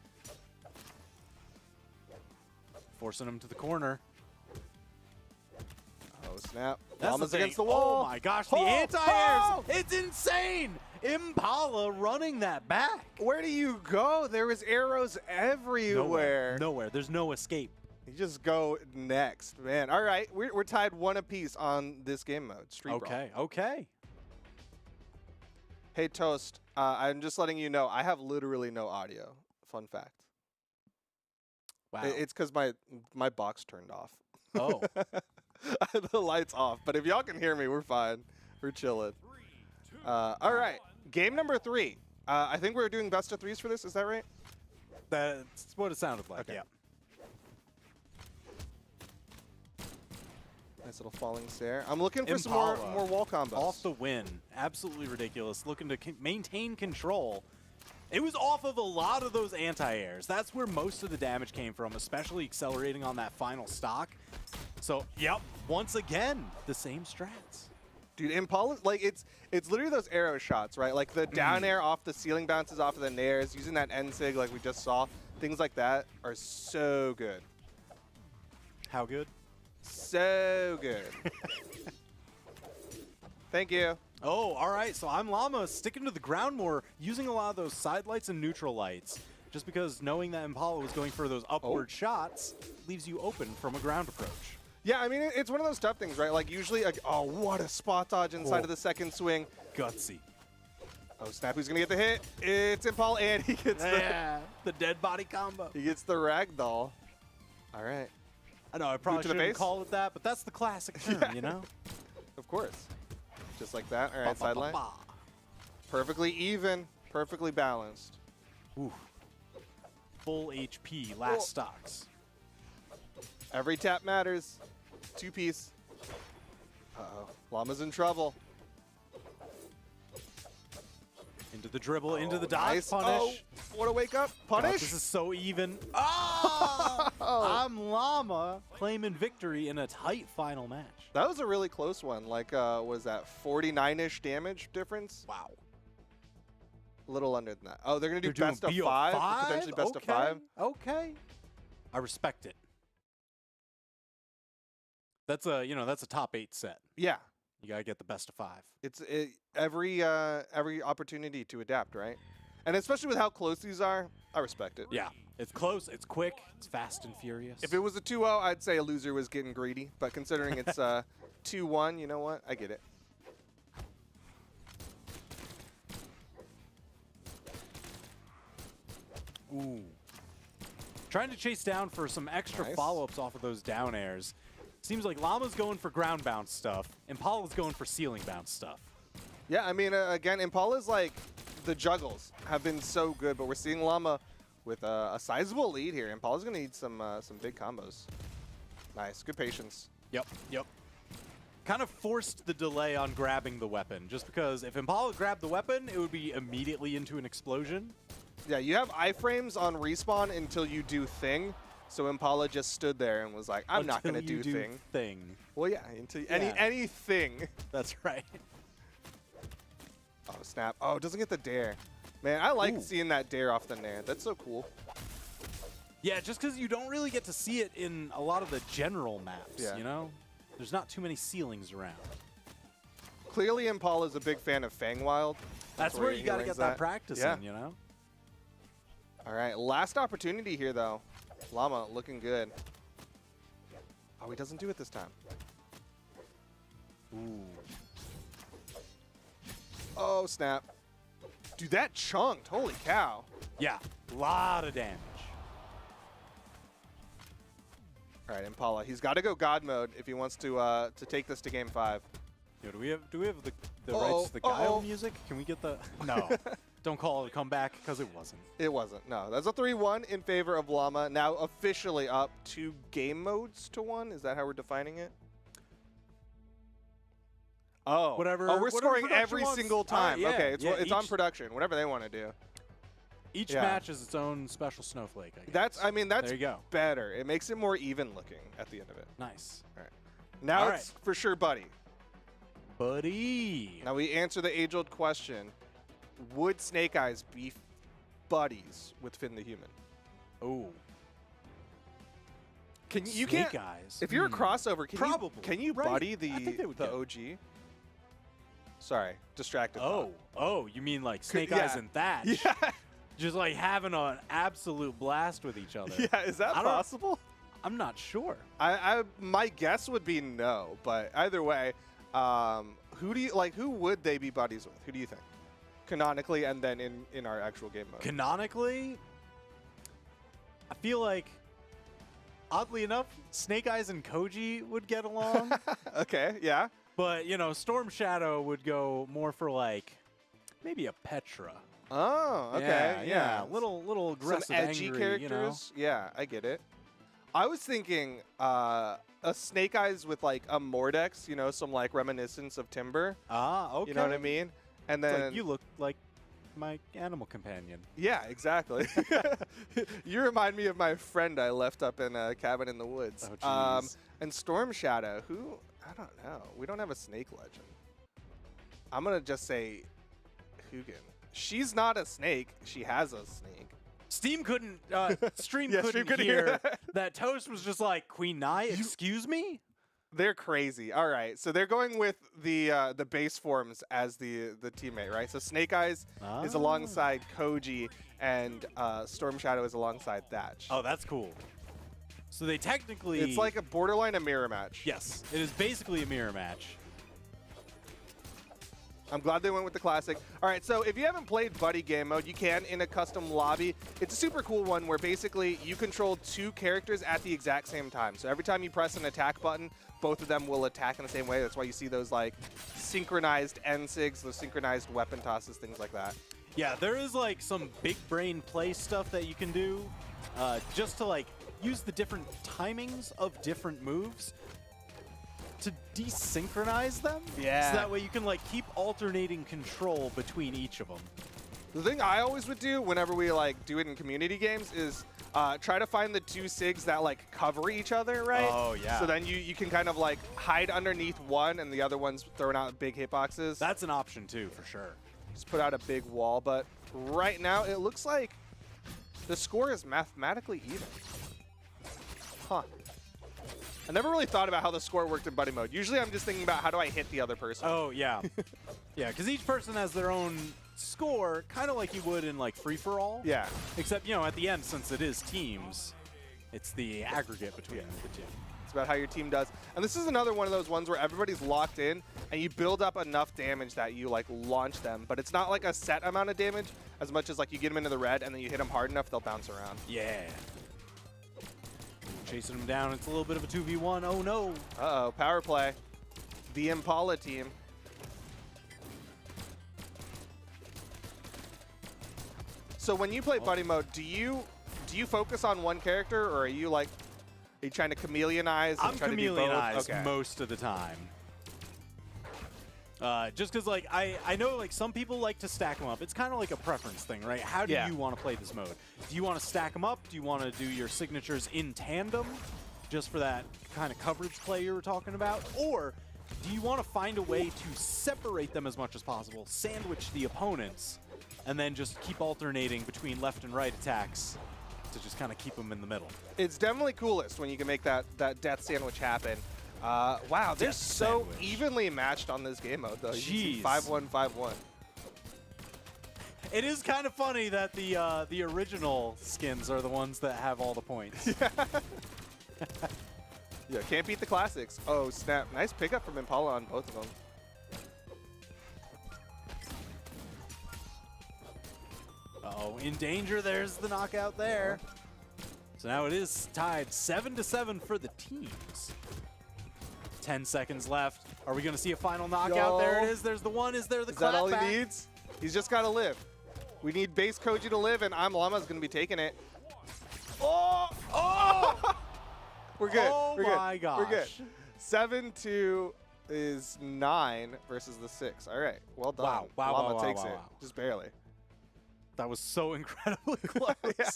Speaker 1: Forcing him to the corner.
Speaker 2: Oh, snap.
Speaker 1: That's
Speaker 2: Llama's
Speaker 1: the thing.
Speaker 2: against the wall.
Speaker 1: Oh my gosh, the
Speaker 2: Oh,
Speaker 1: anti-airs.
Speaker 2: oh!
Speaker 1: It's insane. Impala running that back.
Speaker 2: Where do you go? There was arrows everywhere.
Speaker 1: Nowhere. There's no escape.
Speaker 2: You just go next, man. All right, we're tied 1 apiece on this game mode, Street Brawl.
Speaker 1: Okay.
Speaker 2: Hey, Toast, I'm just letting you know, I have literally no audio. Fun fact.
Speaker 1: Wow.
Speaker 2: It's because my box turned off.
Speaker 1: Oh.
Speaker 2: The light's off. But if y'all can hear me, we're fine. We're chilling. All right, game number 3. I think we're doing best of 3s for this. Is that right?
Speaker 1: That's what it sounded like,
Speaker 2: Okay.
Speaker 1: yeah.
Speaker 2: Nice little falling stare. I'm looking for some
Speaker 1: Impala.
Speaker 2: more wall combos.
Speaker 1: Off the win. Absolutely ridiculous. Looking to maintain control. It was off of a lot of those anti-airs. That's where most of the damage came from, especially accelerating on that final stock. So, yep, once again, the same strats.
Speaker 2: Dude, Impala, like, it's literally those arrow shots, right? Like, the down air off the ceiling bounces off of the nairs, using that N-sig like we just saw. Things like that are so good.
Speaker 1: How good?
Speaker 2: So good. Thank you.
Speaker 1: Oh, all right. So ImLlama sticking to the ground more, using a lot of those side lights and neutral lights. Just because knowing that Impala was going for those upward shots leaves you open from a ground approach.
Speaker 2: Yeah, I mean, it's one of those tough things, right? Like, usually, oh, what a spot dodge inside of the second swing.
Speaker 1: Gutsy.
Speaker 2: Oh, snap, who's going to get the hit? It's Impala, and he gets
Speaker 1: the dead body combo.
Speaker 2: he gets the ragdoll. All right.
Speaker 1: I know, I probably
Speaker 2: to the
Speaker 1: shouldn't
Speaker 2: face?
Speaker 1: call it that, but that's the classic term,
Speaker 2: Yeah.
Speaker 1: you know?
Speaker 2: Of course. Just like that. All right, sideline.
Speaker 1: Ba.
Speaker 2: Perfectly even, perfectly balanced.
Speaker 1: Ooh. Full HP, last stocks.
Speaker 2: Every tap matters. 2-piece. Uh-oh. Llama's in trouble.
Speaker 1: Into the dribble, into the
Speaker 2: Oh,
Speaker 1: dodge,
Speaker 2: nice.
Speaker 1: punish.
Speaker 2: Oh, what a wake up.
Speaker 1: God,
Speaker 2: Punish.
Speaker 1: this is so even. Oh! ImLlama claiming victory in a tight final match.
Speaker 2: That was a really close one. Like, was that 49-ish damage difference?
Speaker 1: Wow.
Speaker 2: A little under than that. Oh, they're going to do
Speaker 1: They're
Speaker 2: best of
Speaker 1: doing
Speaker 2: 5? Potentially best of 5?
Speaker 1: Okay. I respect it. That's a, that's a top 8 set.
Speaker 2: Yeah.
Speaker 1: You got to get the best of 5.
Speaker 2: It's every opportunity to adapt, right? And especially with how close these are, I respect it.
Speaker 1: Yeah. It's close, it's quick, it's fast and furious.
Speaker 2: If it was a 2-0, I'd say a loser was getting greedy. But considering it's 2-1, you know what? I get it.
Speaker 1: Ooh. Trying to chase down for some extra
Speaker 2: Nice.
Speaker 1: follow-ups off of those down airs. Seems like Llama's going for ground bounce stuff. Impala's going for ceiling bounce stuff.
Speaker 2: Yeah, I mean, again, Impala's like, the juggles have been so good, but we're seeing Llama with a sizable lead here. Impala's going to need some big combos. Nice, good patience.
Speaker 1: Yep. Kind of forced the delay on grabbing the weapon, just because if Impala grabbed the weapon, it would be immediately into an explosion.
Speaker 2: Yeah, you have iframes on respawn until you do thing. So Impala just stood there and was like, I'm not going to do thing. Well, yeah, until anything.
Speaker 1: That's right.
Speaker 2: Oh, snap. Oh, it doesn't get the dare. Man, I like
Speaker 1: Ooh.
Speaker 2: seeing that dare off the nair. That's so cool.
Speaker 1: Yeah, just because you don't really get to see it in a lot of the general maps,
Speaker 2: Yeah.
Speaker 1: you know? There's not too many ceilings around.
Speaker 2: Clearly, Impala's a big fan of Fangwild.
Speaker 1: That's where you got to
Speaker 2: learns
Speaker 1: get that practice
Speaker 2: Yeah.
Speaker 1: in, you know?
Speaker 2: All right, last opportunity here, though. Llama looking good. Oh, he doesn't do it this time.
Speaker 1: Ooh.
Speaker 2: Oh, snap. Dude, that chunked. Holy cow.
Speaker 1: Yeah, a lot of damage.
Speaker 2: All right, Impala. He's got to go God mode if he wants to take this to game 5.
Speaker 1: Yo, do we have the
Speaker 2: Uh-oh,
Speaker 1: rights to the Guile
Speaker 2: uh-oh.
Speaker 1: music? Can we get the... No. Don't call it a comeback, because it wasn't.
Speaker 2: It wasn't. No, that's a 3-1 in favor of Llama. Now officially up 2 game modes to 1. Is that how we're defining it? Oh,
Speaker 1: Whatever-
Speaker 2: Oh, we're
Speaker 1: whatever
Speaker 2: scoring
Speaker 1: production
Speaker 2: every
Speaker 1: wants.
Speaker 2: single time.
Speaker 1: Yeah,
Speaker 2: Okay, it's
Speaker 1: yeah,
Speaker 2: it's on
Speaker 1: each-
Speaker 2: production. Whatever they want to do.
Speaker 1: Each
Speaker 2: Yeah.
Speaker 1: match is its own special snowflake, I guess.
Speaker 2: That's
Speaker 1: There you go.
Speaker 2: better. It makes it more even looking at the end of it.
Speaker 1: Nice.
Speaker 2: Now
Speaker 1: All
Speaker 2: it's for sure Buddy.
Speaker 1: Buddy.
Speaker 2: Now we answer the age-old question: would Snake Eyes be buddies with Finn the Human?
Speaker 1: Oh.
Speaker 2: Can you
Speaker 1: Snake
Speaker 2: can't
Speaker 1: Eyes.
Speaker 2: if you're a crossover?
Speaker 1: Probably.
Speaker 2: Can you
Speaker 1: Right.
Speaker 2: buddy
Speaker 1: I think they would
Speaker 2: the
Speaker 1: get.
Speaker 2: OG? Sorry, distracted.
Speaker 1: Oh, you mean like Snake
Speaker 2: yeah.
Speaker 1: Eyes and Thatch?
Speaker 2: Yeah,
Speaker 1: Just like having an absolute blast with each other.
Speaker 2: yeah. Is that
Speaker 1: I don't-
Speaker 2: possible?
Speaker 1: I'm not sure.
Speaker 2: My guess would be no, but either way, who would they be buddies with? Who do you think? Canonically, and then in our actual game mode.
Speaker 1: Canonically, I feel like, oddly enough, Snake Eyes and Koji would get along.
Speaker 2: Okay, yeah.
Speaker 1: But, Storm Shadow would go more for like maybe a Petra.
Speaker 2: Oh, okay, yeah.
Speaker 1: Little aggressive,
Speaker 2: Some edgy
Speaker 1: angry,
Speaker 2: characters. Yeah, I get it. I was thinking a Snake Eyes with like a Mordex, some like reminiscence of Timber.
Speaker 1: Ah, okay.
Speaker 2: You know what I mean? And
Speaker 1: It's
Speaker 2: then
Speaker 1: like, you look like my animal companion.
Speaker 2: yeah, exactly. You remind me of my friend I left up in a cabin in the woods.
Speaker 1: Oh, jeez.
Speaker 2: And Storm Shadow, who I don't know. We don't have a snake legend. I'm gonna just say Hugin. She's not a snake. She has a snake.
Speaker 1: Stream couldn't
Speaker 2: Stream
Speaker 1: couldn't
Speaker 2: couldn't
Speaker 1: hear
Speaker 2: hear
Speaker 1: that Toast was just like, Queen Nai, excuse me?
Speaker 2: They're crazy. All right, so they're going with the base forms as the teammate, right? So Snake Eyes is alongside Koji, and Storm Shadow is alongside Thatch.
Speaker 1: Oh, that's cool. So they technically...
Speaker 2: It's like a borderline a mirror match.
Speaker 1: Yes, it is basically a mirror match.
Speaker 2: I'm glad they went with the classic. All right, so if you haven't played Buddy game mode, you can in a custom lobby. It's a super cool one where basically you control 2 characters at the exact same time. So every time you press an attack button, both of them will attack in the same way. That's why you see those like synchronized N-sigs, those synchronized weapon tosses, things like that.
Speaker 1: Yeah, there is like some big brain play stuff that you can do just to like use the different timings of different moves to desynchronize them.
Speaker 2: Yeah.
Speaker 1: So that way you can like keep alternating control between each of them.
Speaker 2: The thing I always would do whenever we like do it in community games is try to find the 2 SIGs that like cover each other, right?
Speaker 1: Oh, yeah.
Speaker 2: So then you can kind of like hide underneath one and the other one's throwing out big hitboxes.
Speaker 1: That's an option too, for sure.
Speaker 2: Just put out a big wall, but right now it looks like the score is mathematically even. Huh. I never really thought about how the score worked in buddy mode. Usually I'm just thinking about how do I hit the other person.
Speaker 1: Oh, yeah. Yeah, because each person has their own score, kind of like you would in like free-for-all.
Speaker 2: Yeah.
Speaker 1: Except, you know, at the end, since it is teams, it's the aggregate between the two.
Speaker 2: It's about how your team does. And this is another one of those ones where everybody's locked in and you build up enough damage that you like launch them. But it's not like a set amount of damage as much as like you get them into the red and then you hit them hard enough, they'll bounce around.
Speaker 1: Yeah. Chasing him down. It's a little bit of a 2v1. Oh, no.
Speaker 2: Uh-oh, power play. The Impala team. So when you play buddy mode, do you focus on one character, or are you like, are you trying to chameleonize? And
Speaker 1: I'm
Speaker 2: try to do both?
Speaker 1: chameleonized
Speaker 2: Okay.
Speaker 1: most of the time. Just because, like, I know, like, some people like to stack them up. It's kind of like a preference thing, right? How do
Speaker 2: Yeah.
Speaker 1: you want to play this mode? Do you want to stack them up? Do you want to do your signatures in tandem, just for that kind of coverage play you were talking about? Or do you want to find a way to separate them as much as possible, sandwich the opponents, and then just keep alternating between left and right attacks to just kind of keep them in the middle?
Speaker 2: It's definitely coolest when you can make that death sandwich happen. Wow, they're
Speaker 1: Death
Speaker 2: so
Speaker 1: sandwich.
Speaker 2: evenly matched on this game mode, though. You can see
Speaker 1: Jeez.
Speaker 2: 5-1, 5-1.
Speaker 1: It is kind of funny that the original skins are the ones that have all the points.
Speaker 2: Yeah, can't beat the classics. Oh, snap. Nice pickup from Impala on both of them.
Speaker 1: Uh-oh, in danger. There's the knockout there. So now it is tied 7-7 for the teams. 10 seconds left. Are we going to see a final knockout?
Speaker 2: Yo.
Speaker 1: There it is. There's the one. Is there the
Speaker 2: Is that all
Speaker 1: clapback?
Speaker 2: he needs? He's just got to live. We need base Koji to live, and ImLlama's going to be taking it. Oh! Oh! We're good.
Speaker 1: Oh
Speaker 2: We're good.
Speaker 1: my gosh.
Speaker 2: We're good. 7-2 is 9 versus the 6. All right. Well done.
Speaker 1: Wow, wow,
Speaker 2: Llama
Speaker 1: wow,
Speaker 2: takes
Speaker 1: wow,
Speaker 2: it.
Speaker 1: wow.
Speaker 2: Just barely.
Speaker 1: That was so incredibly close.
Speaker 2: Yeah.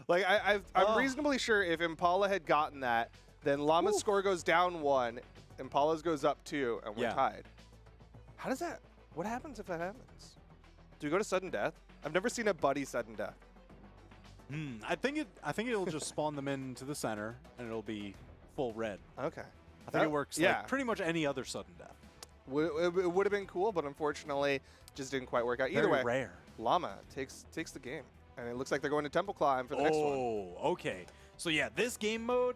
Speaker 2: Like, I'm reasonably sure if Impala had gotten that, then Llama's score goes down 1, Impala's goes up 2, and we're tied. How does that? What happens if that happens? Do we go to sudden death? I've never seen a buddy sudden death.
Speaker 1: I think it'll just spawn them into the center, and it'll be full red.
Speaker 2: Okay.
Speaker 1: I think it works
Speaker 2: yeah.
Speaker 1: like pretty much any other sudden death.
Speaker 2: It would have been cool, but unfortunately, just didn't quite work out. Either
Speaker 1: Very
Speaker 2: way,
Speaker 1: rare.
Speaker 2: Llama takes the game, and it looks like they're going to Temple Climb for the next one.
Speaker 1: Oh, okay. So yeah, this game mode,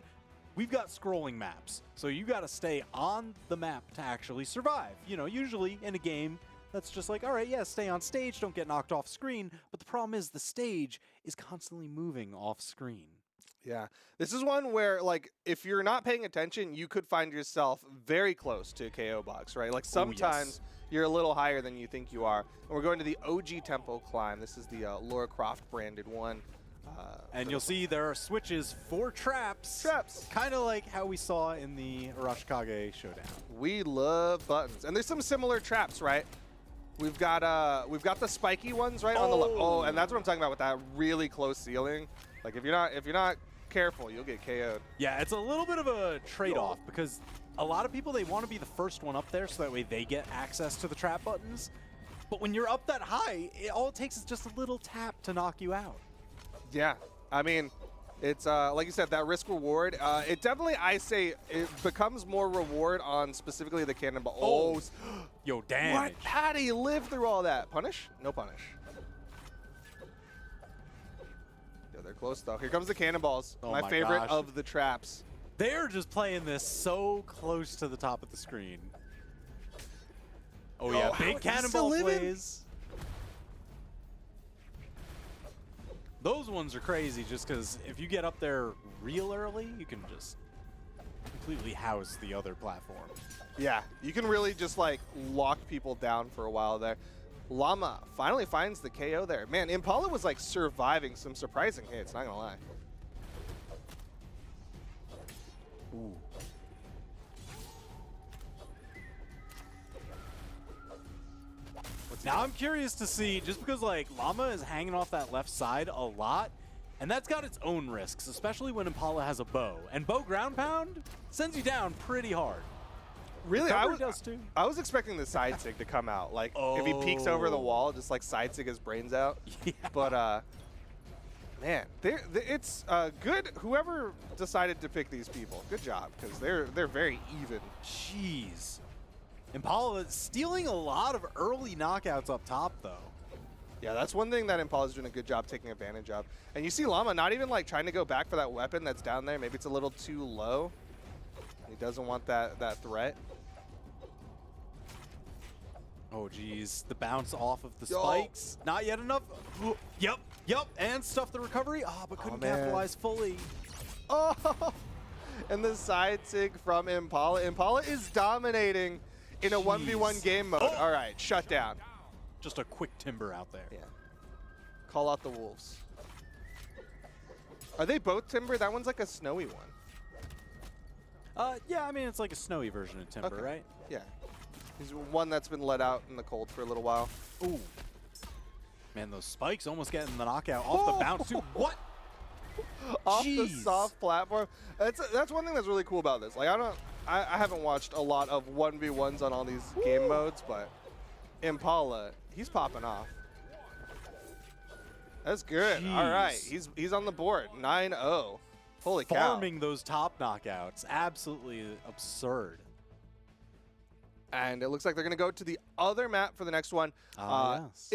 Speaker 1: we've got scrolling maps. So you got to stay on the map to actually survive. You know, usually in a game, that's just like, all right, yeah, stay on stage, don't get knocked off screen. But the problem is the stage is constantly moving off screen.
Speaker 2: Yeah, this is one where, like, if you're not paying attention, you could find yourself very close to a KO box, right? Like, sometimes you're a little higher than you think you are. And we're going to the OG Temple Climb. This is the Laura Croft branded one.
Speaker 1: And you'll see there are switches for traps.
Speaker 2: Traps.
Speaker 1: Kind of like how we saw in the Arashikage Showdown.
Speaker 2: We love buttons. And there's some similar traps, right? We've got the spiky ones right on the left. Oh, and that's what I'm talking about with that really close ceiling. Like, if you're not careful, you'll get KO'd.
Speaker 1: Yeah, it's a little bit of a trade-off because a lot of people, they want to be the first one up there so that way they get access to the trap buttons. But when you're up that high, all it takes is just a little tap to knock you out.
Speaker 2: Yeah, I mean, it's like you said, that risk reward. It definitely, I say, it becomes more reward on specifically the cannonball. Oh,
Speaker 1: Yo, damage.
Speaker 2: what? How do you live through all that? Punish? No punish. Yeah, they're close though. Here comes the cannonballs.
Speaker 1: Oh
Speaker 2: my
Speaker 1: my
Speaker 2: favorite
Speaker 1: gosh.
Speaker 2: of the traps.
Speaker 1: They're just playing this so close to the top of the screen. Oh yeah,
Speaker 2: Oh, how-
Speaker 1: big
Speaker 2: he's still
Speaker 1: cannonball
Speaker 2: living?
Speaker 1: plays. Those ones are crazy just because if you get up there real early, you can just completely house the other platform.
Speaker 2: Yeah, you can really just like lock people down for a while there. Llama finally finds the KO there. Man, Impala was like surviving some surprising hits, not gonna lie.
Speaker 1: Ooh. Now I'm curious to see, just because like Llama is hanging off that left side a lot, and that's got its own risks, especially when Impala has a bow. And bow ground pound sends you down pretty hard.
Speaker 2: Really,
Speaker 1: Does too.
Speaker 2: I was expecting the side sig to come out. Like, if he peeks over the wall, just like side sig his brains out.
Speaker 1: Yeah.
Speaker 2: But, man, it's good. Whoever decided to pick these people, good job, because they're very even.
Speaker 1: Jeez. Impala stealing a lot of early knockouts up top, though.
Speaker 2: Yeah, that's one thing that Impala's doing a good job taking advantage of. And you see Llama not even like trying to go back for that weapon that's down there. Maybe it's a little too low. He doesn't want that threat.
Speaker 1: Oh, geez. The bounce off of the spikes. Not yet enough. Yep. And stuff the recovery. But couldn't capitalize fully.
Speaker 2: Oh, and the side sig from Impala. Impala is dominating in a 1v1 game mode. All right, shut down.
Speaker 1: Just a quick timber out there.
Speaker 2: Yeah. Call out the wolves. Are they both timber? That one's like a snowy one.
Speaker 1: Yeah, I mean, it's like a snowy version of timber,
Speaker 2: Okay.
Speaker 1: right?
Speaker 2: Yeah. He's one that's been let out in the cold for a little while.
Speaker 1: Ooh. Man, those spikes almost getting the knockout off the bounce, too. What?
Speaker 2: Off the
Speaker 1: Jeez.
Speaker 2: soft platform. That's one thing that's really cool about this. Like, I haven't watched a lot of 1v1s on all these game modes, but Impala, he's popping off. That's good.
Speaker 1: Jeez.
Speaker 2: All right, he's on the board. 9-0. Holy cow.
Speaker 1: Farming those top knockouts. Absolutely absurd.
Speaker 2: And it looks like they're going to go to the other map for the next one.
Speaker 1: Yes.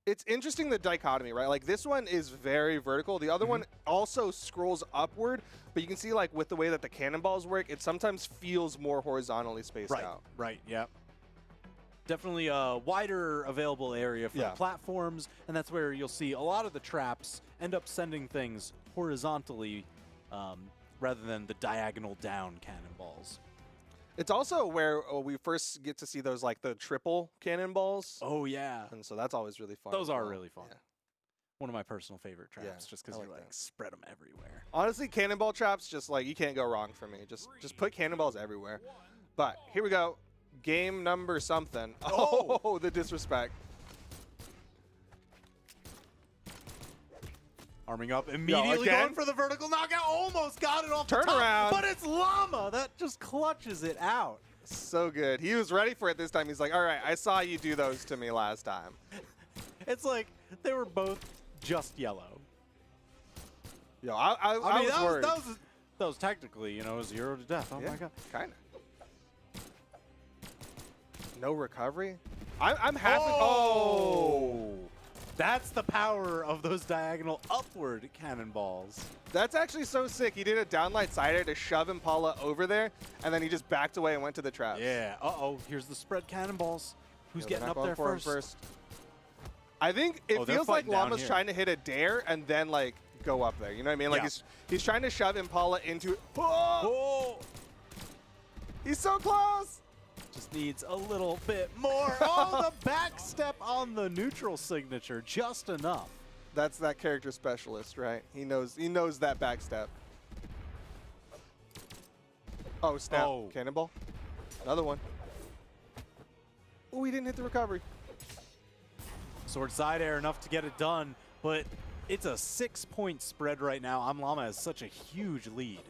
Speaker 2: It's interesting, the dichotomy, right? Like, this one is very vertical. The other one also scrolls upward, but you can see, like, with the way that the cannonballs work, it sometimes feels more horizontally spaced out.
Speaker 1: Right, yep. Definitely a wider available area for the platforms, and that's where you'll see a lot of the traps end up sending things horizontally rather than the diagonal down cannonballs.
Speaker 2: It's also where we first get to see those, like, the triple cannonballs.
Speaker 1: Oh, yeah.
Speaker 2: And so that's always really fun.
Speaker 1: Those
Speaker 2: as
Speaker 1: are
Speaker 2: well.
Speaker 1: really fun.
Speaker 2: Yeah.
Speaker 1: One of my personal favorite traps,
Speaker 2: Yeah,
Speaker 1: just because
Speaker 2: I
Speaker 1: you,
Speaker 2: like
Speaker 1: like,
Speaker 2: that.
Speaker 1: spread them everywhere.
Speaker 2: Honestly, cannonball traps, just, like, you can't go wrong for me. Just put cannonballs everywhere. But here we go. Game number something. Oh, the disrespect.
Speaker 1: Arming up, immediately
Speaker 2: again?
Speaker 1: going for the vertical knockout. Almost got it off the
Speaker 2: Turn
Speaker 1: top,
Speaker 2: around.
Speaker 1: but it's Llama that just clutches it out.
Speaker 2: So good. He was ready for it this time. He's like, all right, I saw you do those to me last time.
Speaker 1: It's like they were both just yellow.
Speaker 2: Yo, I
Speaker 1: mean,
Speaker 2: was worried.
Speaker 1: that was technically, you know, 0 to death. Oh, my God.
Speaker 2: Kind of. No recovery? I'm happy.
Speaker 1: Oh! That's the power of those diagonal upward cannonballs.
Speaker 2: That's actually so sick. He did a downlight sider to shove Impala over there, and then he just backed away and went to the traps.
Speaker 1: Yeah. Uh-oh. Here's the spread cannonballs. Who's
Speaker 2: Yeah, they're
Speaker 1: getting
Speaker 2: not
Speaker 1: up
Speaker 2: going
Speaker 1: there
Speaker 2: for him
Speaker 1: first?
Speaker 2: I think it
Speaker 1: they're
Speaker 2: feels like
Speaker 1: fighting down
Speaker 2: Llama's
Speaker 1: here.
Speaker 2: trying to hit a dare and then, like, go up there. You know what I mean? Like,
Speaker 1: Yeah.
Speaker 2: he's trying to shove Impala into... Oh!
Speaker 1: Oh!
Speaker 2: He's so close!
Speaker 1: Just needs a little bit more. Oh, the back step on the neutral signature. Just enough.
Speaker 2: That's that character specialist, right? He knows that back step. Oh, snap.
Speaker 1: Oh.
Speaker 2: Cannonball. Another one. Oh, he didn't hit the recovery.
Speaker 1: Sword side air enough to get it done, but it's a 6-point spread right now. ImLlama has such a huge lead.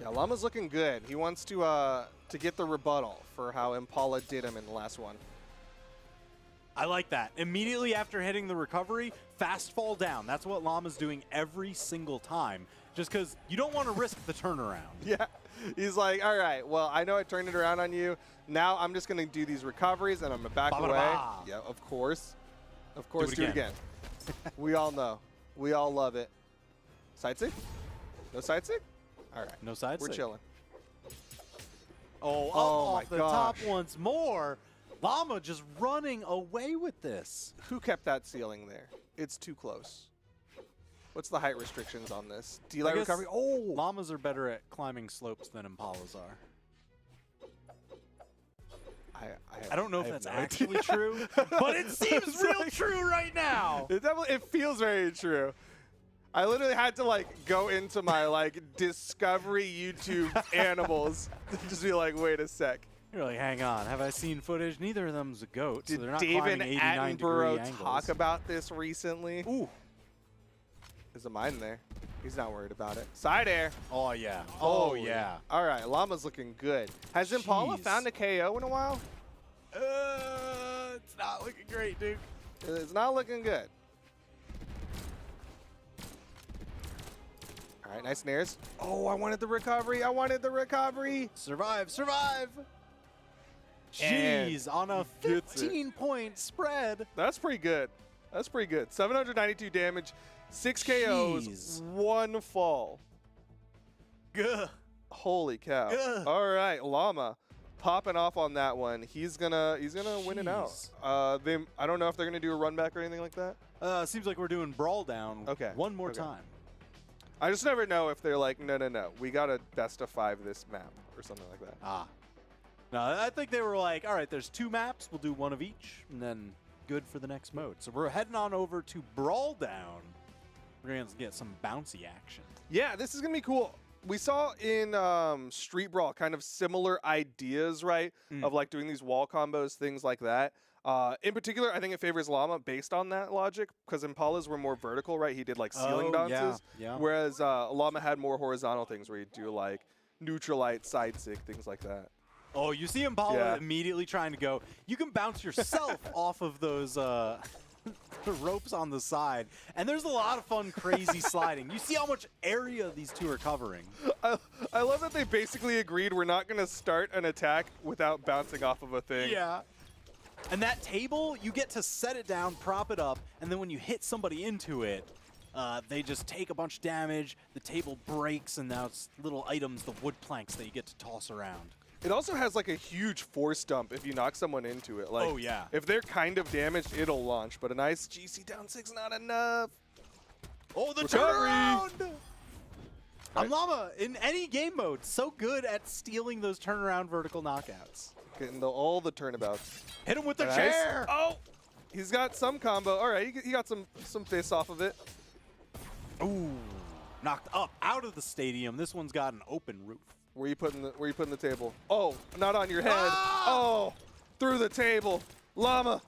Speaker 2: Yeah, Llama's looking good. He wants to get the rebuttal for how Impala did him in the last one.
Speaker 1: I like that. Immediately after hitting the recovery, fast fall down. That's what Llama's doing every single time, just because you don't want to risk the turnaround.
Speaker 2: Yeah, he's like, all right, well, I know I turned it around on you. Now I'm just going to do these recoveries, and I'm going to back away.
Speaker 1: Ba-ba-da-ba.
Speaker 2: Yeah, of course. Of course, do it
Speaker 1: again.
Speaker 2: again. We all know. We all love it. Side sig? No side sig? All right.
Speaker 1: No side
Speaker 2: We're
Speaker 1: sig.
Speaker 2: chilling.
Speaker 1: Oh, up
Speaker 2: Oh
Speaker 1: off
Speaker 2: my
Speaker 1: the top
Speaker 2: gosh.
Speaker 1: once more. Llama just running away with this.
Speaker 2: Who kept that ceiling there? It's too close. What's the height restrictions on this? Delay
Speaker 1: I guess
Speaker 2: recovery? Oh!
Speaker 1: Llamas are better at climbing slopes than Impalas are. I don't know if that's actually true, but it seems real true right now.
Speaker 2: It feels very true. I literally had to, like, go into my, like, Discovery YouTube animals to just be like, wait a sec.
Speaker 1: You're like, hang on, have I seen footage? Neither of them's a goat, so
Speaker 2: Did
Speaker 1: they're not
Speaker 2: David
Speaker 1: climbing 89 degree
Speaker 2: Attenborough
Speaker 1: angles.
Speaker 2: talk about this recently?
Speaker 1: Ooh.
Speaker 2: There's a mine there. He's not worried about it. Side air.
Speaker 1: Oh, yeah. Oh,
Speaker 2: Holy.
Speaker 1: yeah.
Speaker 2: All right, Llama's looking good. Has Impala
Speaker 1: Jeez.
Speaker 2: found a KO in a while?
Speaker 1: It's not looking great, dude.
Speaker 2: It's not looking good. All right, nice snares. Oh, I wanted the recovery. I wanted the recovery.
Speaker 1: Survive, survive.
Speaker 2: And
Speaker 1: Jeez, on a
Speaker 2: gets it.
Speaker 1: 15-point spread.
Speaker 2: That's pretty good. That's pretty good. 792 damage, 6 KOs,
Speaker 1: Jeez.
Speaker 2: 1 fall.
Speaker 1: Gah.
Speaker 2: Holy cow.
Speaker 1: Ugh.
Speaker 2: All right, Llama popping off on that one. He's gonna win it out. I don't know if they're gonna do a run back or anything like that.
Speaker 1: Seems like we're doing Brawl down
Speaker 2: Okay,
Speaker 1: one more
Speaker 2: okay.
Speaker 1: time.
Speaker 2: I just never know if they're like, no, we got a best of 5 this map or something like that.
Speaker 1: Ah. No, I think they were like, all right, there's 2 maps. We'll do 1 of each, and then good for the next mode. So we're heading on over to Brawl Down. We're going to get some bouncy action.
Speaker 2: Yeah, this is gonna be cool. We saw in Street Brawl kind of similar ideas, right? Of like doing these wall combos, things like that. In particular, I think it favors Llama based on that logic because Impalas were more vertical, right? He did like ceiling bounces,
Speaker 1: yeah.
Speaker 2: whereas Llama had more horizontal things where you do like neutralite, side sig, things like that.
Speaker 1: Oh, you see Impala
Speaker 2: Yeah.
Speaker 1: immediately trying to go. You can bounce yourself off of those the ropes on the side, and there's a lot of fun, crazy sliding. You see how much area these 2 are covering.
Speaker 2: I love that they basically agreed we're not going to start an attack without bouncing off of a thing.
Speaker 1: Yeah. And that table, you get to set it down, prop it up, and then when you hit somebody into it, they just take a bunch of damage, the table breaks, and now it's little items, the wood planks that you get to toss around.
Speaker 2: It also has like a huge force dump if you knock someone into it. Like,
Speaker 1: Oh, yeah.
Speaker 2: if they're kind of damaged, it'll launch, but a nice GC down 6 not enough.
Speaker 1: Oh, the
Speaker 2: Recovery.
Speaker 1: turnaround!
Speaker 2: Right.
Speaker 1: ImLlama, in any game mode, so good at stealing those turnaround vertical knockouts.
Speaker 2: Getting all the turnabouts.
Speaker 1: Hit him with the
Speaker 2: Nice.
Speaker 1: chair!
Speaker 2: Oh, he's got some combo. All right, he got some fists off of it.
Speaker 1: Ooh, knocked up out of the stadium. This one's got an open roof.
Speaker 2: Where you putting the table? Oh, not on your head.
Speaker 1: Ah!
Speaker 2: Oh, through the table. Llama.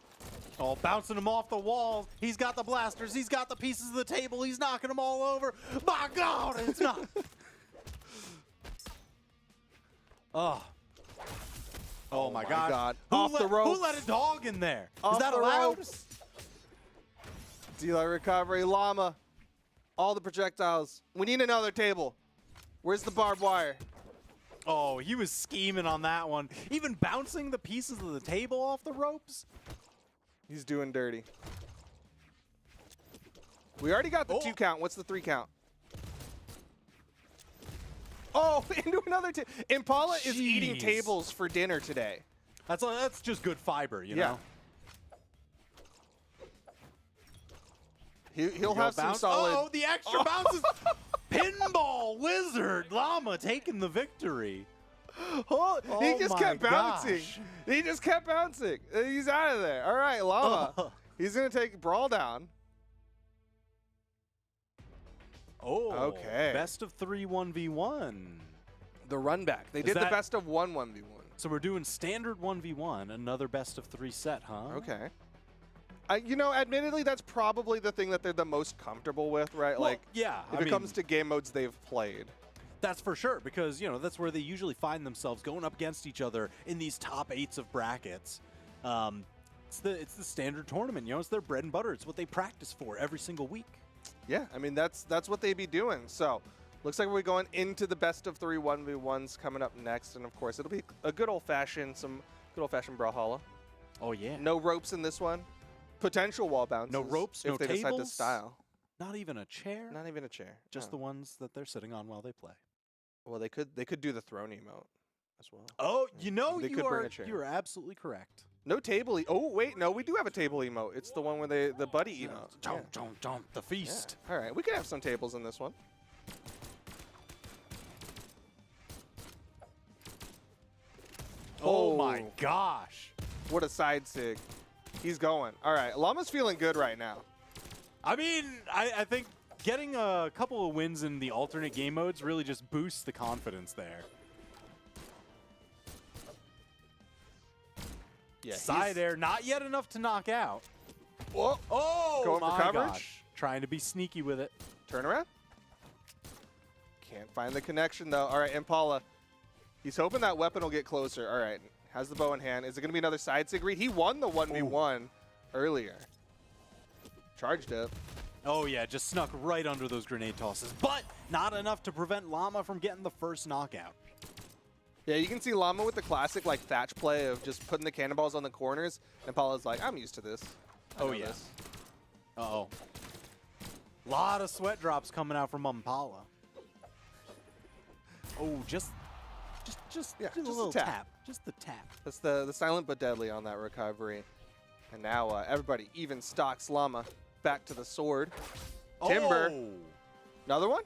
Speaker 1: Oh, bouncing him off the walls. He's got the blasters. He's got the pieces of the table. He's knocking them all over. My God, it's not. Oh. Oh my God.
Speaker 2: Off the ropes.
Speaker 1: Who let a dog in there?
Speaker 2: Off
Speaker 1: Is that
Speaker 2: the
Speaker 1: allowed?
Speaker 2: ropes. Dealer recovery. Llama. All the projectiles. We need another table. Where's the barbed wire?
Speaker 1: Oh, he was scheming on that one. Even bouncing the pieces of the table off the ropes.
Speaker 2: He's doing dirty. We already got the
Speaker 1: Oh.
Speaker 2: 2 count. What's the 3 count? Oh, into another table. Impala is eating
Speaker 1: Jeez.
Speaker 2: tables for dinner today.
Speaker 1: That's just good fiber, you
Speaker 2: Yeah.
Speaker 1: know?
Speaker 2: He'll have some
Speaker 1: Bounce.
Speaker 2: solid.
Speaker 1: Oh, the extra bounces. Pinball Wizard. Llama taking the victory.
Speaker 2: Oh, he
Speaker 1: Oh
Speaker 2: just
Speaker 1: my
Speaker 2: kept bouncing.
Speaker 1: gosh.
Speaker 2: He just kept bouncing. He's out of there. All right, Llama.
Speaker 1: Oh.
Speaker 2: He's going to take Brawl down.
Speaker 1: Oh,
Speaker 2: Okay.
Speaker 1: Best of 3 1v1.
Speaker 2: The run back. They
Speaker 1: Is
Speaker 2: did the
Speaker 1: that-
Speaker 2: best of 1-1v1.
Speaker 1: So we're doing standard 1v1, another best of 3 set, huh?
Speaker 2: Okay. You know, admittedly, that's probably the thing that they're the most comfortable with, right?
Speaker 1: Well,
Speaker 2: like,
Speaker 1: yeah,
Speaker 2: if it comes to game modes they've played.
Speaker 1: that's for sure, because, you know, that's where they usually find themselves going up against each other in these top 8s of brackets. It's the standard tournament, you know, it's their bread and butter. It's what they practice for every single week.
Speaker 2: Yeah, I mean, that's what they be doing. So, looks like we're going into the best of 3 1v1s coming up next. And, of course, it'll be a good old-fashioned Brawlhalla.
Speaker 1: Oh, yeah.
Speaker 2: No ropes in this one. Potential wall bounces.
Speaker 1: No ropes,
Speaker 2: if
Speaker 1: no
Speaker 2: they decide to
Speaker 1: tables?
Speaker 2: style.
Speaker 1: Not even a chair.
Speaker 2: Not even a chair.
Speaker 1: Just the
Speaker 2: No.
Speaker 1: ones that they're sitting on while they play.
Speaker 2: Well, they could do the throne emote as well.
Speaker 1: Oh, you know,
Speaker 2: They
Speaker 1: you
Speaker 2: could bring
Speaker 1: are
Speaker 2: a chair.
Speaker 1: you are absolutely correct.
Speaker 2: No table. Oh wait, no, we do have a table emote. It's the one where the buddy emote. Yeah.
Speaker 1: Don't. The
Speaker 2: Yeah.
Speaker 1: feast.
Speaker 2: All right, we can have some tables in this one.
Speaker 1: Oh my gosh.
Speaker 2: What a side sig. He's going. All right, Llama's feeling good right now.
Speaker 1: I mean, I think getting a couple of wins in the alternate game modes really just boosts the confidence there.
Speaker 2: Yeah,
Speaker 1: Side air, not yet enough to knock out.
Speaker 2: Whoa.
Speaker 1: Oh,
Speaker 2: Going for
Speaker 1: my
Speaker 2: coverage.
Speaker 1: gosh. Trying to be sneaky with it.
Speaker 2: Turn around. Can't find the connection, though. All right, Impala. He's hoping that weapon will get closer. All right, has the bow in hand. Is it going to be another side sig read? He won the 1v1 earlier. Charged up.
Speaker 1: Oh, yeah, just snuck right under those grenade tosses. But not enough to prevent Llama from getting the first knockout.
Speaker 2: Yeah, you can see Llama with the classic like Thatch play of just putting the cannonballs on the corners. Impala's like, I'm used to this. I know
Speaker 1: yeah.
Speaker 2: this.
Speaker 1: Uh-oh. Lot of sweat drops coming out from Impala. Oh, just
Speaker 2: Yeah,
Speaker 1: a
Speaker 2: just a
Speaker 1: little
Speaker 2: tap.
Speaker 1: tap. Just the tap.
Speaker 2: That's the silent but deadly on that recovery. And now everybody even stocks Llama back to the sword. Timber.
Speaker 1: Oh.
Speaker 2: Another one?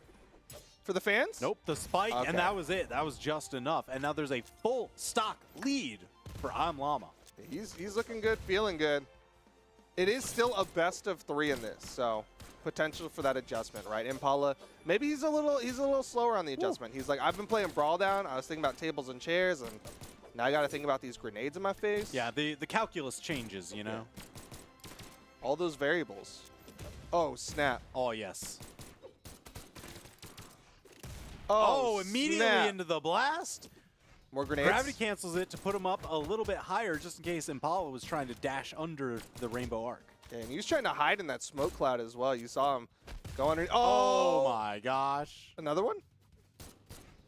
Speaker 2: For the fans?
Speaker 1: Nope, the spike,
Speaker 2: Okay.
Speaker 1: and that was it. That was just enough. And now there's a full stock lead for ImLlama.
Speaker 2: He's looking good, feeling good. It is still a best of 3 in this, so potential for that adjustment, right? Impala, maybe he's a little slower on the adjustment. He's like, I've been playing Brawl down. I was thinking about tables and chairs, and now I got to think about these grenades in my face.
Speaker 1: Yeah, the calculus changes, you know?
Speaker 2: All those variables. Oh, snap.
Speaker 1: Oh, yes.
Speaker 2: Oh,
Speaker 1: immediately
Speaker 2: snap.
Speaker 1: into the blast.
Speaker 2: More grenades.
Speaker 1: Gravity cancels it to put him up a little bit higher just in case Impala was trying to dash under the rainbow arc.
Speaker 2: Yeah, and he was trying to hide in that smoke cloud as well. You saw him go under.
Speaker 1: Oh,
Speaker 2: Oh,
Speaker 1: my gosh.
Speaker 2: Another one?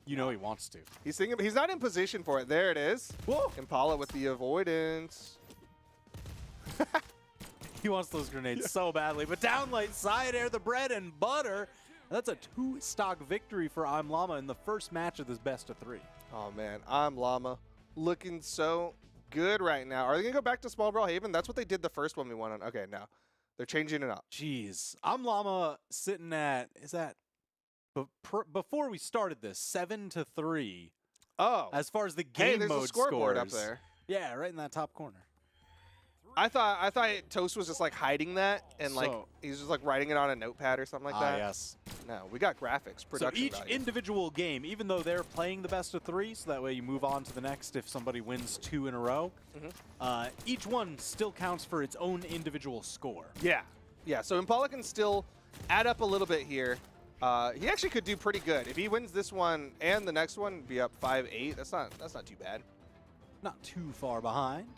Speaker 1: You know he wants to.
Speaker 2: He's thinking. He's not in position for it. There it is.
Speaker 1: Whoa.
Speaker 2: Impala with the avoidance.
Speaker 1: He wants those grenades so badly. But downlight, side air, the bread and butter. That's a 2-stock victory for ImLlama in the first match of this best of 3.
Speaker 2: Oh, man. ImLlama looking so good right now. Are they going to go back to Small Brawl Haven? That's what they did the first one we went on. Okay, now they're changing it up.
Speaker 1: Jeez. ImLlama sitting at, is that, before we started this, 7-3
Speaker 2: Oh.
Speaker 1: as far as the
Speaker 2: Hey,
Speaker 1: game
Speaker 2: there's
Speaker 1: mode
Speaker 2: a scoreboard
Speaker 1: scores.
Speaker 2: up there.
Speaker 1: Yeah, right in that top corner.
Speaker 2: I thought Toast was just like hiding that and like
Speaker 1: So-
Speaker 2: he's just like writing it on a notepad or something like that.
Speaker 1: Yes.
Speaker 2: No, we got graphics,
Speaker 1: So
Speaker 2: production
Speaker 1: each
Speaker 2: value.
Speaker 1: individual game, even though they're playing the best of 3, so that way you move on to the next if somebody wins 2 in a row, each one still counts for its own individual score.
Speaker 2: Yeah, yeah. So Impala can still add up a little bit here. He actually could do pretty good if he wins this one and the next one. Be up 5-8. That's not too bad.
Speaker 1: Not too far behind.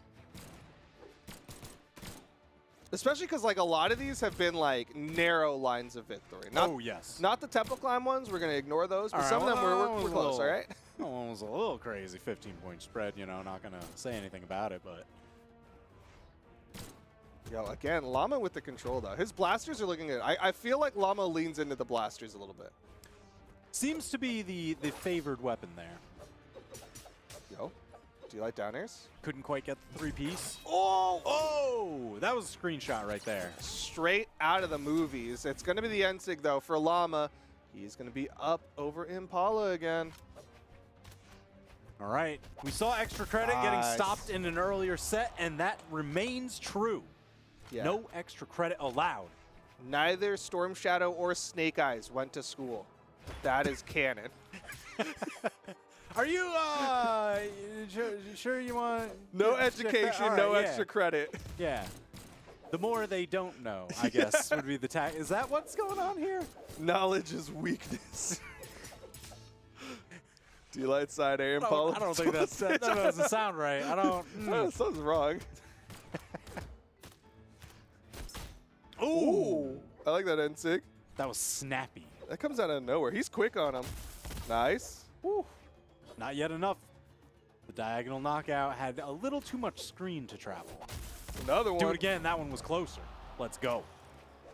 Speaker 2: Especially because like a lot of these have been like narrow lines of victory. Not,
Speaker 1: Oh, yes.
Speaker 2: Not the temple climb ones. We're gonna ignore those. But
Speaker 1: All right,
Speaker 2: some of them
Speaker 1: well,
Speaker 2: we're close. All right.
Speaker 1: That one was a little crazy, 15-point spread, you know, not going to say anything about it, but...
Speaker 2: Yo, again, Llama with the control though. His blasters are looking good. I feel like Llama leans into the blasters a little bit.
Speaker 1: Seems to be the favored weapon there.
Speaker 2: Yo, do you like down airs?
Speaker 1: Couldn't quite get the 3-piece. Oh, that was a screenshot right there.
Speaker 2: Straight out of the movies. It's going to be the end sig, though, for Llama. He's going to be up over Impala again.
Speaker 1: All right. We saw extra credit getting
Speaker 2: Nice.
Speaker 1: stopped in an earlier set, and that remains true.
Speaker 2: Yeah.
Speaker 1: No extra credit allowed.
Speaker 2: Neither Storm Shadow or Snake Eyes went to school. That is canon.
Speaker 1: Are you sure you want...
Speaker 2: No
Speaker 1: extra
Speaker 2: education,
Speaker 1: All right,
Speaker 2: no
Speaker 1: yeah.
Speaker 2: extra credit.
Speaker 1: Yeah. The more they don't know, I guess, would be the tag. Is that what's going on here?
Speaker 2: Knowledge is weakness. Do you like side air Impala?
Speaker 1: I don't think that doesn't sound right. I don't...
Speaker 2: That sounds wrong.
Speaker 1: Ooh.
Speaker 2: I like that end sig.
Speaker 1: That was snappy.
Speaker 2: That comes out of nowhere. He's quick on him. Nice.
Speaker 1: Woo. Not yet enough. The diagonal knockout had a little too much screen to travel.
Speaker 2: Another one.
Speaker 1: Do it again. That one was closer. Let's go.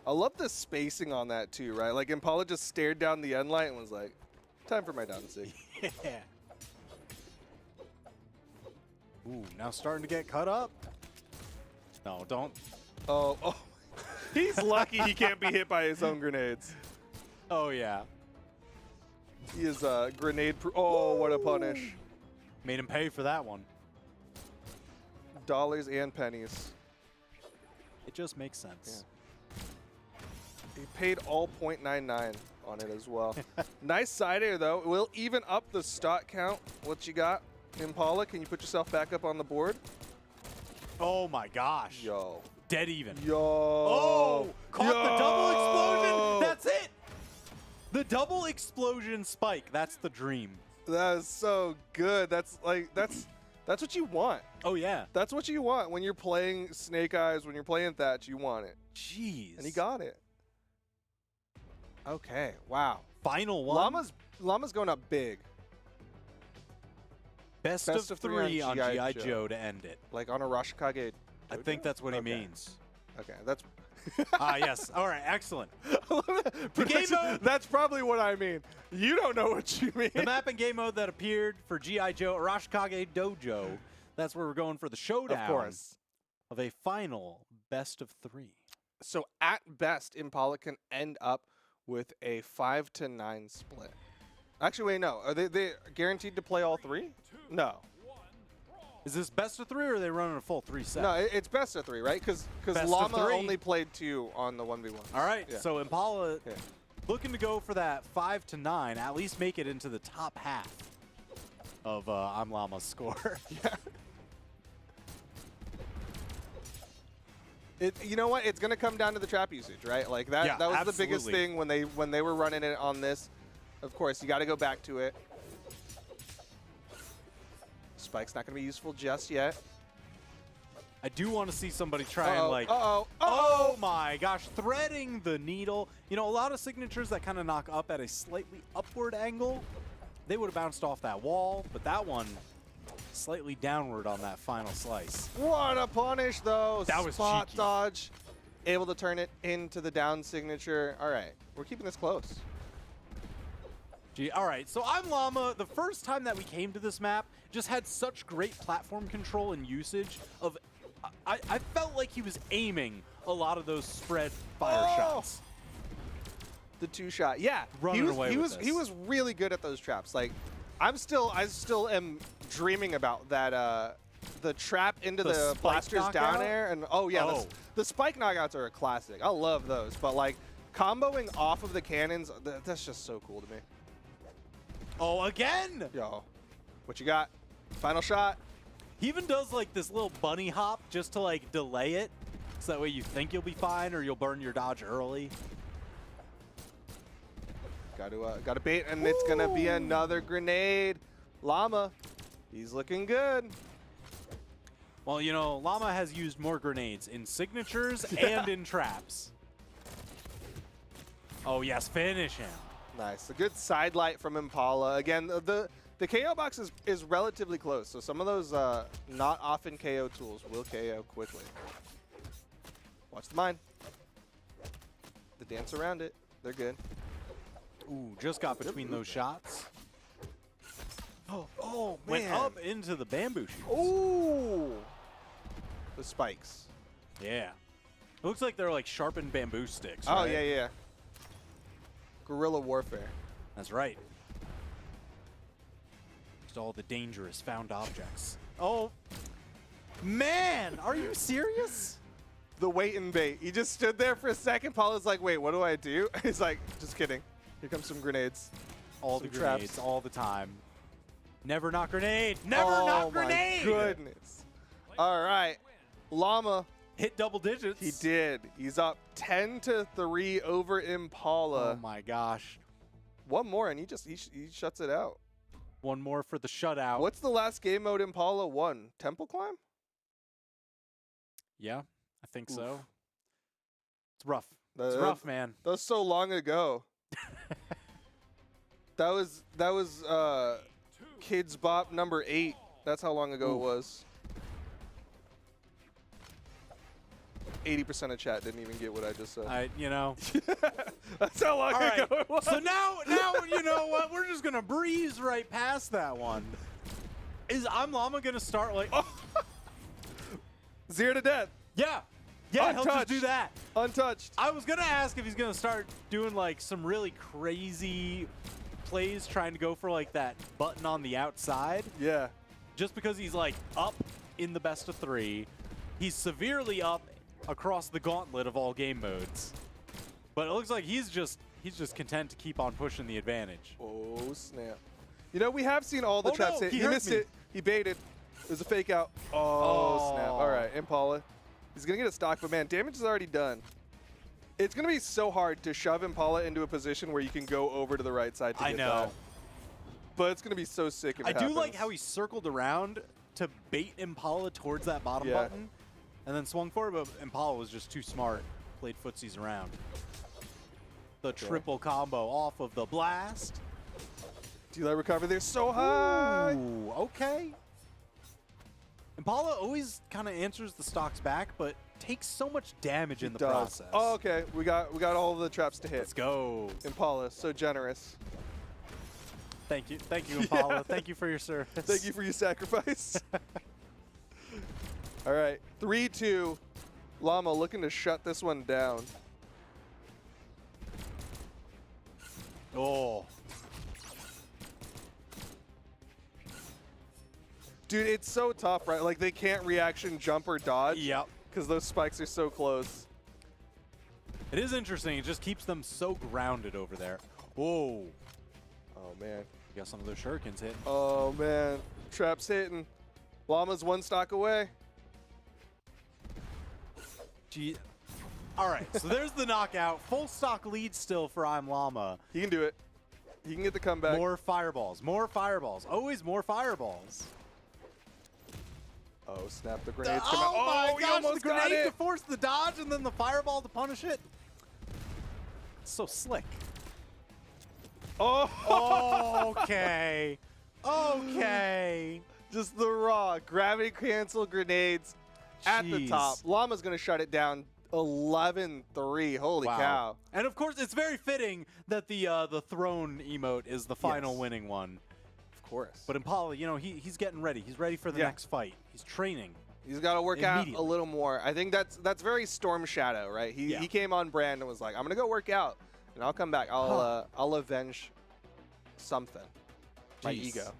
Speaker 2: I love the spacing on that too, right? Like Impala just stared down the end light and was like, time for my down sig.
Speaker 1: Yeah. Ooh, now starting to get cut up. No, don't.
Speaker 2: Oh. He's lucky he can't be hit by his own grenades.
Speaker 1: Oh, yeah.
Speaker 2: He is grenade oh, what a punish.
Speaker 1: Made him pay for that one.
Speaker 2: Dollars and pennies.
Speaker 1: It just makes sense.
Speaker 2: He paid all .99 on it as well. Nice side air, though. We'll even up the stock count. What you got, Impala? Can you put yourself back up on the board?
Speaker 1: Oh my gosh.
Speaker 2: Yo.
Speaker 1: Dead even.
Speaker 2: Yo.
Speaker 1: Oh, caught
Speaker 2: Yo.
Speaker 1: the double explosion. That's it. The double explosion spike. That's the dream.
Speaker 2: That is so good. That's what you want.
Speaker 1: Oh yeah.
Speaker 2: That's what you want when you're playing Snake Eyes, when you're playing Thatch, you want it.
Speaker 1: Jeez.
Speaker 2: And he got it. Okay, wow.
Speaker 1: Final one.
Speaker 2: Llama's going up big.
Speaker 1: Best of three on G.I. Joe to end it.
Speaker 2: Like on a Rashikage.
Speaker 1: I think that's what he
Speaker 2: Okay.
Speaker 1: means.
Speaker 2: Okay, that's
Speaker 1: Yes. All right. Excellent. The game mode.
Speaker 2: That's probably what I mean. You don't know what you mean.
Speaker 1: The map and game mode that appeared for G.I. Joe Arashikage Dojo. That's where we're going for the showdown.
Speaker 2: Of course.
Speaker 1: Of a final best of three.
Speaker 2: So at best, Impala can end up with a 5-9 split. Actually, wait, no. Are they guaranteed to play all three? No.
Speaker 1: Is this best of three, or are they running a full 3 set?
Speaker 2: No, it's best of three, right? Because
Speaker 1: Best of
Speaker 2: Llama
Speaker 1: three.
Speaker 2: only played 2 on the 1v1.
Speaker 1: All right.
Speaker 2: Yeah.
Speaker 1: So Impala
Speaker 2: Okay.
Speaker 1: looking to go for that 5-9, at least make it into the top half of ImLlama's score.
Speaker 2: Yeah. You know what? It's gonna come down to the trap usage, right? Like that.
Speaker 1: Yeah,
Speaker 2: that was the biggest
Speaker 1: absolutely.
Speaker 2: thing when they were running it on this. Of course, you got to go back to it. Spike's not gonna be useful just yet.
Speaker 1: I do want to see somebody try and like.
Speaker 2: Uh-oh.
Speaker 1: Oh my gosh, threading the needle. You know, a lot of signatures that kind of knock up at a slightly upward angle, they would have bounced off that wall, but that one slightly downward on that final slice.
Speaker 2: What a punish, though.
Speaker 1: That was
Speaker 2: Spot
Speaker 1: cheeky.
Speaker 2: dodge. Able to turn it into the down signature. All right. We're keeping this close.
Speaker 1: Gee, all right, so ImLlama, the first time that we came to this map, just had such great platform control and usage of. I felt like he was aiming a lot of those spread fire shots.
Speaker 2: The 2-shot. Yeah.
Speaker 1: Running away with
Speaker 2: he
Speaker 1: this.
Speaker 2: was really good at those traps. Like I still am dreaming about that the trap into
Speaker 1: The
Speaker 2: the
Speaker 1: spike
Speaker 2: blasters down
Speaker 1: knockout?
Speaker 2: air, and oh yeah,
Speaker 1: Oh.
Speaker 2: the spike knockouts are a classic. I love those, but like comboing off of the cannons, that's just so cool to me.
Speaker 1: Oh, again!
Speaker 2: Yo, what you got? Final shot.
Speaker 1: He even does like this little bunny hop just to like delay it, so that way you think you'll be fine or you'll burn your dodge early.
Speaker 2: Got to bait, and it's gonna be another grenade. Llama, he's looking good.
Speaker 1: Well, you know, Llama has used more grenades in signatures and in traps. Oh yes, finish him.
Speaker 2: Nice, a good side light from Impala. Again, the KO box is relatively close, so some of those not often KO tools will KO quickly. Watch the mine. The dance around it, they're good.
Speaker 1: Ooh, just got between those shots.
Speaker 2: Oh,
Speaker 1: Went up into the bamboo shoots.
Speaker 2: Ooh, the spikes.
Speaker 1: Yeah. It looks like they're like sharpened bamboo sticks.
Speaker 2: Oh
Speaker 1: right?
Speaker 2: yeah. Guerrilla warfare.
Speaker 1: That's right. Just all the dangerous found objects. Oh, man, are you serious?
Speaker 2: The wait and bait. He just stood there for a second. Paula's like, wait, what do I do? He's like, just kidding. Here comes some grenades.
Speaker 1: All the
Speaker 2: Some traps.
Speaker 1: grenades, all the time. Never not grenade. Never not grenade.
Speaker 2: Oh my goodness. All right. Llama,
Speaker 1: Hit double digits.
Speaker 2: he did. He's up 10-3 over Impala.
Speaker 1: Oh my gosh.
Speaker 2: One more, and he shuts it out.
Speaker 1: One more for the shutout.
Speaker 2: What's the last game mode Impala won? Temple Climb?
Speaker 1: Yeah, I think so.
Speaker 2: Oof.
Speaker 1: It's rough. It's rough, man.
Speaker 2: That was so long ago. that was Kids Bop number 8. That's how long ago it was. 80% of chat didn't even get what I just said.
Speaker 1: You know.
Speaker 2: That's how long
Speaker 1: All right.
Speaker 2: ago it was.
Speaker 1: So now you know what? We're just gonna breeze right past that one. Is ImLlama gonna start like?
Speaker 2: 0 to death.
Speaker 1: Yeah, he'll just
Speaker 2: Untouched.
Speaker 1: do that.
Speaker 2: Untouched.
Speaker 1: I was gonna ask if he's gonna start doing like some really crazy plays, trying to go for like that button on the outside,
Speaker 2: Yeah.
Speaker 1: just because he's like up in the best of 3. He's severely up across the gauntlet of all game modes. But it looks like he's just content to keep on pushing the advantage.
Speaker 2: Oh, snap. You know, we have seen all the
Speaker 1: Oh,
Speaker 2: traps
Speaker 1: no,
Speaker 2: hit.
Speaker 1: he
Speaker 2: He
Speaker 1: hurt
Speaker 2: missed
Speaker 1: me.
Speaker 2: it. He baited. There's a fake out. Oh, snap. All right, Impala. He's going to get a stock, but man, damage is already done. It's going to be so hard to shove Impala into a position where you can go over to the right side to get that. But it's going to be so sick if it happens.
Speaker 1: I do like how he circled around to bait Impala towards that bottom button and then swung forward, but Impala was just too smart. Played footsies around. The triple combo off of the blast.
Speaker 2: Delay recovery there so high.
Speaker 1: Ooh, okay. Impala always kind of answers the stocks back, but takes so much damage in the process.
Speaker 2: Oh, okay. We got all the traps to hit.
Speaker 1: Let's go.
Speaker 2: Impala, so generous.
Speaker 1: Thank you, Impala.
Speaker 2: Yeah.
Speaker 1: Thank you for your service.
Speaker 2: Thank you for your sacrifice. All right, 3-2. Llama looking to shut this one down.
Speaker 1: Oh.
Speaker 2: Dude, it's so tough, right? Like, they can't reaction jump or dodge.
Speaker 1: Yep.
Speaker 2: Because those spikes are so close.
Speaker 1: It is interesting. It just keeps them so grounded over there. Whoa.
Speaker 2: Oh, man.
Speaker 1: You got some of those shurikens hitting.
Speaker 2: Oh, man. Trap's hitting. Llama's one stock away.
Speaker 1: Gee. All right, so there's the knockout. Full stock lead still for ImLlama.
Speaker 2: He can do it. He can get the comeback.
Speaker 1: More fireballs. More fireballs. Always more fireballs.
Speaker 2: Oh, snap. The grenades come out.
Speaker 1: Oh, my
Speaker 2: he
Speaker 1: gosh.
Speaker 2: almost
Speaker 1: The
Speaker 2: got
Speaker 1: grenade to
Speaker 2: it.
Speaker 1: force the dodge and then the fireball to punish it. It's so slick.
Speaker 2: Oh.
Speaker 1: Okay. Okay.
Speaker 2: Just the raw gravity cancel grenades at the
Speaker 1: Jeez.
Speaker 2: top. Llama's going to shut it down 11-3. Holy cow.
Speaker 1: And of course, it's very fitting that the throne emote is the final winning one.
Speaker 2: Of course.
Speaker 1: But Impala, you know, he's getting ready. He's ready for the next fight. He's training.
Speaker 2: He's got to work out a little more. I think that's very Storm Shadow, right? He came on brand and was like, I'm going to go work out, and I'll come back. I'll avenge something. My ego.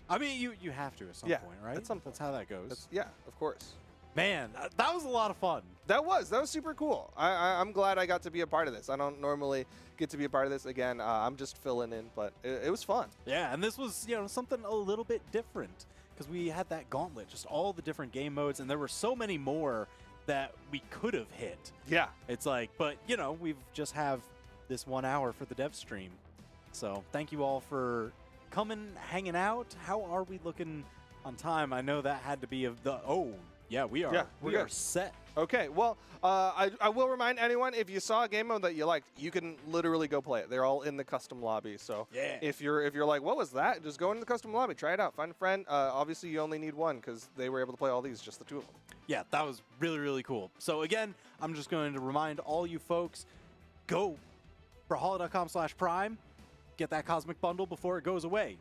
Speaker 1: I mean, you have to at some point, right? That's how that goes.
Speaker 2: Yeah, of course.
Speaker 1: Man, that was a lot of fun.
Speaker 2: That was super cool. I'm glad I got to be a part of this. I don't normally get to be a part of this. Again, I'm just filling in, but it was fun.
Speaker 1: Yeah, and this was, you know, something a little bit different because we had that gauntlet, just all the different game modes, and there were so many more that we could have hit.
Speaker 2: Yeah.
Speaker 1: It's like, but, you know, we just have this 1 hour for the dev stream. So thank you all for coming, hanging out. How are we looking on time? I know that had to be of the, yeah, we are.
Speaker 2: Yeah,
Speaker 1: we are set.
Speaker 2: Okay, well, I will remind anyone, if you saw a game mode that you liked, you can literally go play it. They're all in the custom lobby. So if you're like, what was that? Just go into the custom lobby, try it out, find a friend. Obviously, you only need one because they were able to play all these, just the two of them.
Speaker 1: Yeah, that was really, really cool. So again, I'm just going to remind all you folks, go Brawlhalla.com/prime, get that cosmic bundle before it goes away.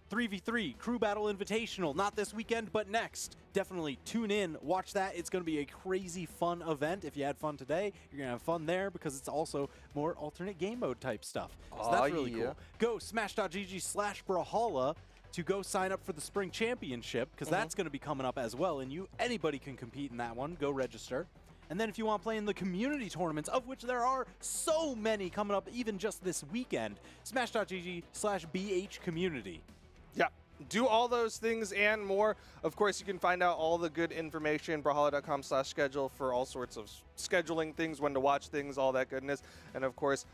Speaker 1: 3v3 Crew Battle Invitational, not this weekend, but next. Definitely tune in, watch that. It's going to be a crazy fun event. If you had fun today, you're going to have fun there because it's also more alternate game mode type stuff. So that's really cool. Go smash.gg/Brawlhalla to go sign up for the Spring Championship because that's going to be coming up as well. And anybody can compete in that one. Go register. And then if you want to play in the community tournaments, of which there are so many coming up even just this weekend, smash.gg/BHcommunity.
Speaker 2: Yeah, do all those things and more. Of course, you can find out all the good information, Brawlhalla.com/schedule for all sorts of scheduling things, when to watch things, all that goodness. And of course,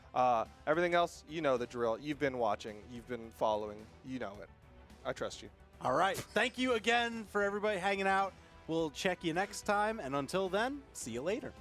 Speaker 2: everything else, you know the drill. You've been watching, you've been following, you know it. I trust you.
Speaker 1: All right. Thank you again for everybody hanging out. We'll check you next time. And until then, see you later.